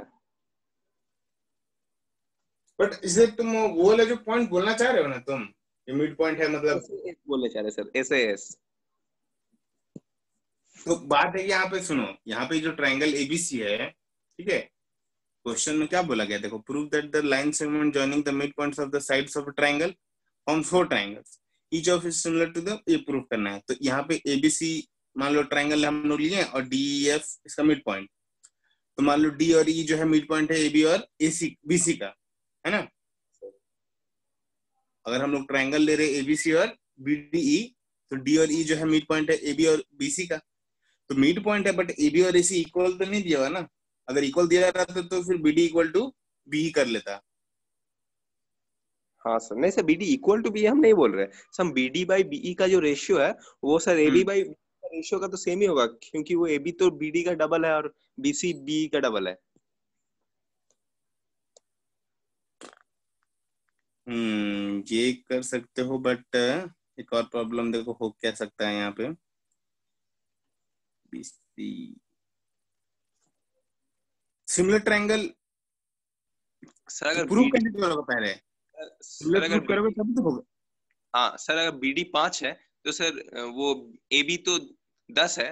बट इसे तुम वो वाला जो पॉइंट बोलना चाह रहे हो ना तुम, ये मिड पॉइंट है मतलब। ऐसे एस बोलने चाह रहे सर, ऐसे एस। तो बात है कि यहाँ पे सुनो, यहाँ पे जो ट्रायंगल एबीसी है, ठीक है, क्वेश्चन में क्या बोला गया देखो, prove that the line segment joining the mid points of the sides of a triangle forms four triangles each of is similar to the, ये प्रूव करना है। तो यहाँ पे एबीसी मान लो ट्रायंगल हम लोग लिए और डीईएफ इसका मिड पॉइंट। तो मान लो डी और ई जो है मिड पॉइंट है एबी और एसी बीसी का, है ना? अगर हम लोग ट्रायंगल ले रहे एबीसी और बीडीई, तो डी और ई जो है मिड पॉइंट है एबी और बीसी का। तो मिड पॉइंट है बट एबी और एसी इक्वल तो नहीं दिया हुआ ना। अगर इक्वल दिया रहता तो फिर बीडी इक्वल टू बी कर लेता। हाँ सर, नहीं sir, BD equal to B हम नहीं बोल रहे। सर हम बीडी बाई बीई का जो रेशियो है वो sir AB hmm by ratio का तो सेम ही होगा, क्योंकि वो एबी तो बीडी का डबल है और बीसी बी का डबल है। ये कर सकते हो बट एक और प्रॉब्लम देखो हो क्या सकता है यहाँ पे। बीसी सिमिलर ट्रायंगल सर अगर प्रूव बीडी कैसे करोगे पहले? सर सिमिलर अगर प्रूव करोगे बीडी तभी तो होगा। हाँ सर, अगर बीडी 5 है तो सर वो एबी तो 10 है।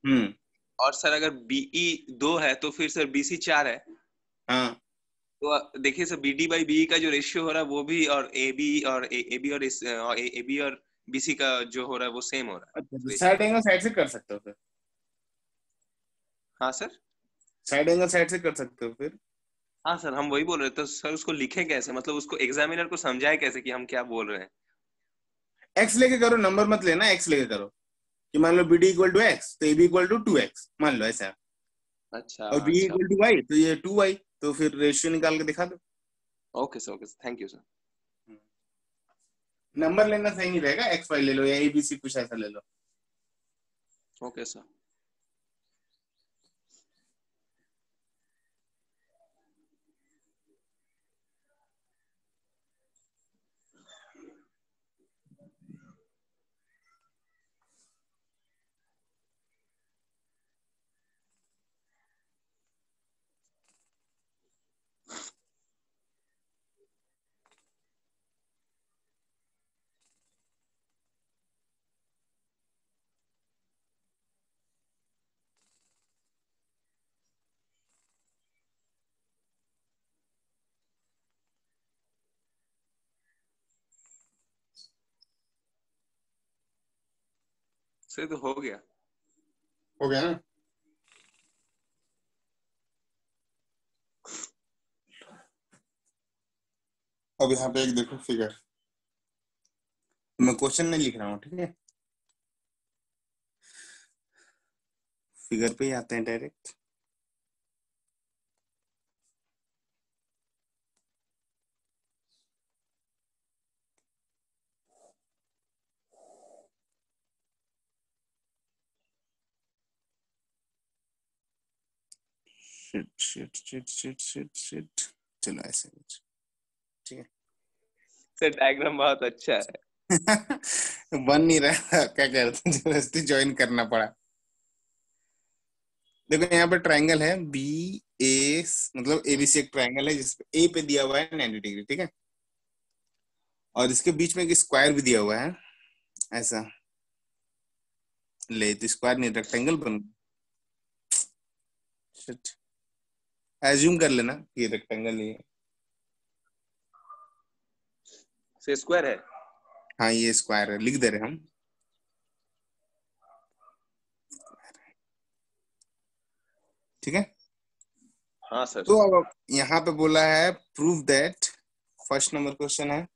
हम्म और सर अगर बीई 2 है तो फिर सर बीसी 4 है। हाँ। तो देखिए सर, बीडी बाई बीई का जो रेशियो हो रहा है वो भी, और एबी और एबी और एबी और बीसी का जो हो रहा है वो सेम हो रहा अच्छा, तो है साइड रेशियो। एंगल साइड से कर सकते हो फिर। हाँ सर। साइड एंगल साइड से कर सकते हो फिर। हाँ सर, हम वही बोल रहे थे, तो सर उसको लिखे कैसे, मतलब उसको एग्जामिनर को समझाए कैसे कि हम क्या बोल रहे हैं। एक्स लेके करो, नंबर मत लेना, एक्स लेके करो। कि मान लो बीडी इक्वल टू एक्स तो एबी इक्वल टू 2x मान लो ऐसा। अच्छा और बी अच्छा। इक्वल टू वाई तो ये 2y, तो फिर रेशियो निकाल के दिखा दो। Okay sir, okay sir, thank you sir. Number लेना सही नहीं रहेगा, एक्स वाई ले लो या एबीसी कुछ ऐसा ले लो। Okay sir. सर तो हो गया। हो गया ना? अब यहाँ पे एक देखो फिगर, मैं क्वेश्चन नहीं लिख रहा हूँ, ठीक है, फिगर पे ही आते हैं direct. Shit shit shit shit shit shit, चलो ऐसे कुछ, ठीक है। सर डायग्राम बहुत अच्छा है। बन नहीं रहा, क्या कहते हैं, जबरदस्ती ज्वाइन करना पड़ा। देखो यहाँ पे ट्रायंगल है बी ए, मतलब एबीसी एक ट्रायंगल है जिसपे ए पे दिया हुआ है 90 डिग्री, ठीक है, और इसके बीच में एक स्क्वायर भी दिया हुआ है ऐसा। ले तो स्क्वायर नहीं रेक्टेंगल बन, शिट, एज्यूम कर लेना ये रेक्टेंगल ही है। सर स्क्वायर है। हाँ ये स्क्वायर है, लिख दे रहे हम, ठीक है। हाँ सर। तो अब यहाँ पे बोला है prove that, first number question है,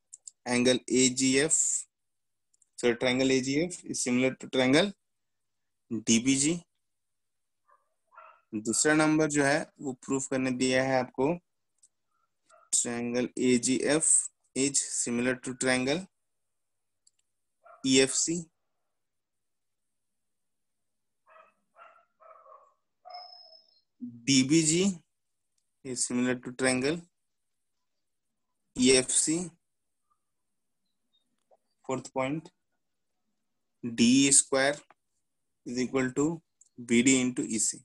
angle AGF, so triangle AGF is similar to triangle DBG. दूसरा नंबर जो है वो प्रूफ करने दिया है आपको, triangle AGF is similar to triangle EFC. DBG is similar to triangle EFC, fourth point DE square is equal to BD into EC।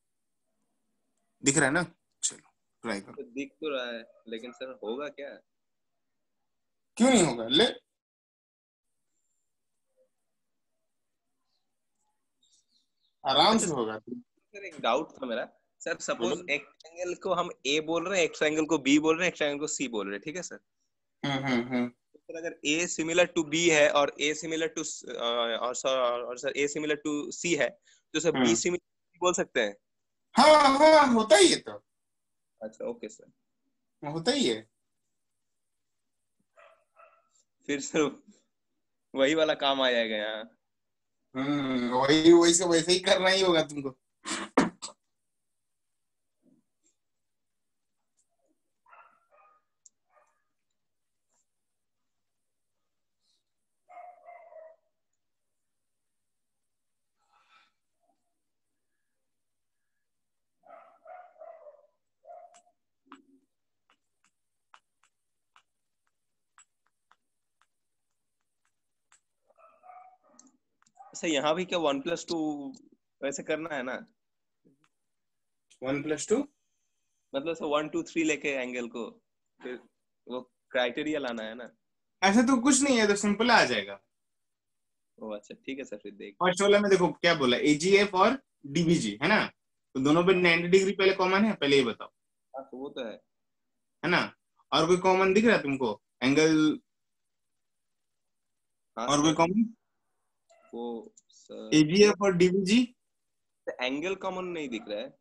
दिख रहा है ना? चलो ट्राई करो। तो दिख तो रहा है, लेकिन सर होगा क्या? क्यों नहीं होगा? ले, आराम अच्छा से होगा। सर, एक डाउट था मेरा। सर बोलो। सपोज एक ट्रायंगल को हम ए बोल रहे हैं, एक ट्रायंगल को बी बोल रहे हैं, एक ट्रायंगल को सी बोल रहे हैं, ठीक है सर? हम्म। तो सर अगर ए सिमिलर टू बी है और ए सिमिलर टू और सर ए सिमिलर टू सी है, तो सर बी हम्म। सिमिलर बोल सकते हैं? हाँ हाँ, होता ही है तो, अच्छा ओके सर। होता ही है। फिर सर वही वाला काम आ जाएगा यहाँ। वही वैसे वैसे ही करना ही होगा तुमको। सर यहाँ भी क्या 1+2 वैसे करना है ना? 1+2 मतलब सर 1 2 3 लेके एंगल को फिर वो क्राइटेरिया लाना है ना? ऐसा तो कुछ नहीं है, तो सिंपल आ जाएगा। ओ अच्छा ठीक है सर, फिर देख। फर्स्ट वाला में देखो क्या बोला, AGF और DBG है ना, तो दोनों पे 90 डिग्री पहले कॉमन है, पहले ये बताओ। हाँ तो वो तो है। है ना? और कोई कॉमन दिख रहा है तुमको एंगल? हाँ और कोई सर कॉमन? वो सर AGF और DBG एंगल कॉमन नहीं दिख रहा है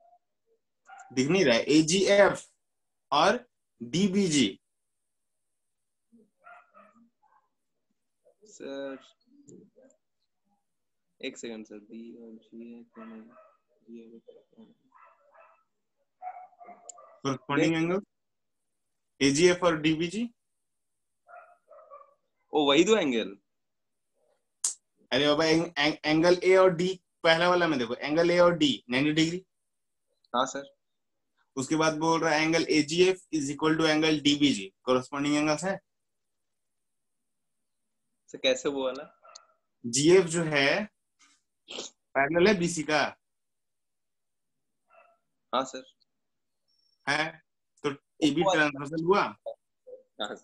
दिख नहीं रहा है। AGF और DBG सर। एक सेकंड सर, बी और जी है कॉमन। corresponding एंगल AGF और DBG। ओ वही दो एंगल। अरे बाबा, एंगल A और D, पहला वाला में देखो, एंगल A और D 90 डिग्री। हाँ सर। उसके बाद बोल रहा है angle AGF is equal to angle DBG, corresponding angles है। सर कैसे वो वाला? GF जो है पैरेलल है BC का। हाँ सर। है तो वो AB वाला। ट्रांसवर्सल हुआ। हाँ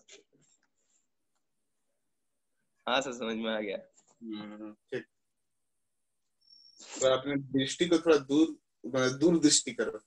हाँ सर, समझ में आ गया। ठीक। तो अपने दृष्टि को थोड़ा दूर दूर दृष्टि करो।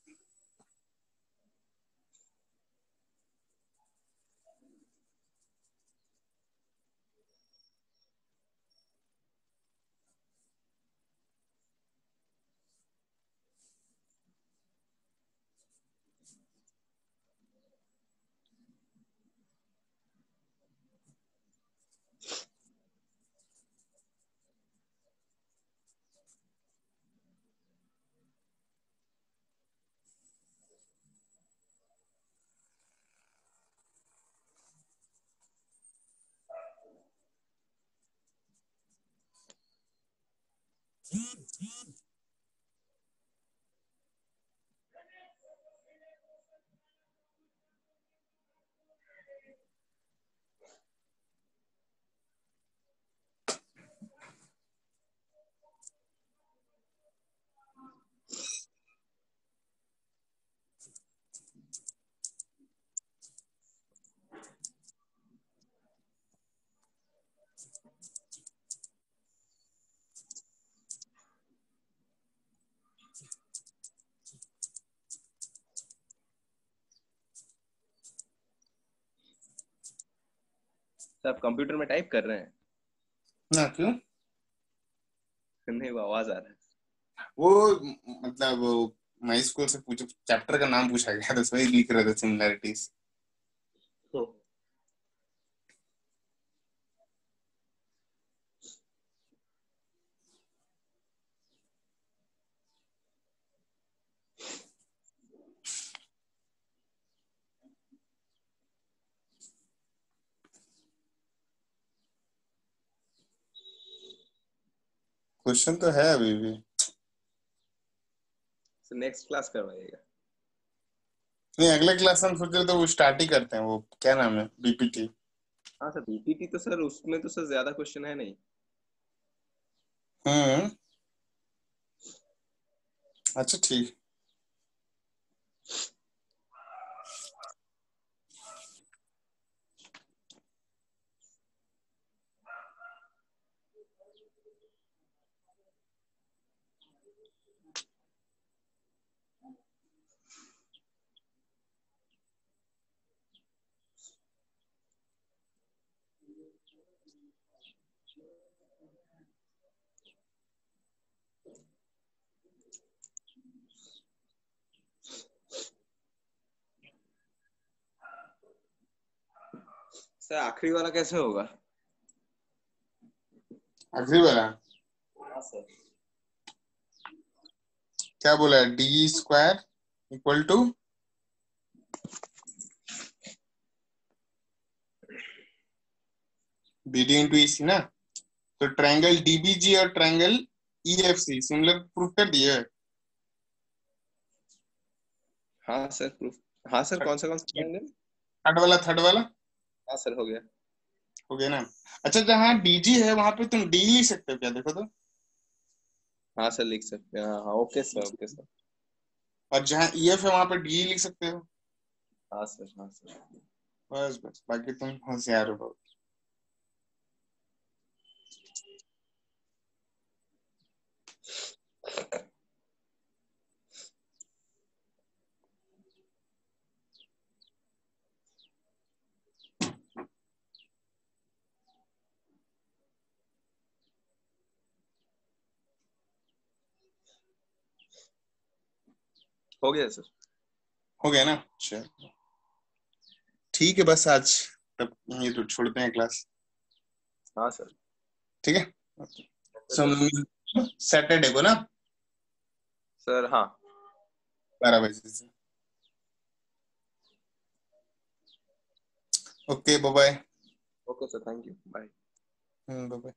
सर आप कंप्यूटर में टाइप कर रहे हैं? ना क्यों? नहीं, वो आवाज आ रहा है। वो मतलब मैं स्कूल से पूछा, चैप्टर का नाम पूछा गया तो वही लिख रहे थे सिमिलैरिटीज। क्वेश्चन तो है अभी भी। सर नेक्स्ट क्लास करवाइएगा। नहीं, अगले क्लास हम सोच रहे थे वो स्टार्ट ही करते हैं, वो क्या नाम है, बीपीटी। हाँ सर बीपीटी तो सर उसमें तो सर ज्यादा क्वेश्चन है नहीं। हम्म। अच्छा ठीक। सर आखिरी वाला कैसे होगा? आखिरी वाला हाँ सर। क्या बोला है, D square equal to B D into E C ना। तो ट्रायंगल डीबीजी और ट्रायंगल ईएफसी सिमिलर प्रूफ कर दिए। हाँ सर प्रूफ। हाँ सर कौन सा ट्रायंगल? थर्ड वाला हाँ सर हो गया। हो गया ना। अच्छा, जहाँ डीजी है वहां पे तुम डी लिख सकते हो क्या, देखो तो। हाँ सर लिख सकते हैं। हाँ हाँ ओके सर ओके सर। और जहाँ ईएफ है वहां पे डी लिख सकते हो। हाँ सर हाँ सर। बस बस, बाकी तुम होशियार हो बहुत। हो गया सर। हो गया ना, चलो ठीक है, बस आज तब ये तो छोड़ते हैं क्लास। हाँ सर। ठीक है, ओके सो सर। सैटरडे को ना सर हाँ। 12 बजे से। Okay, bye bye. Okay sir thank you bye. Bye bye.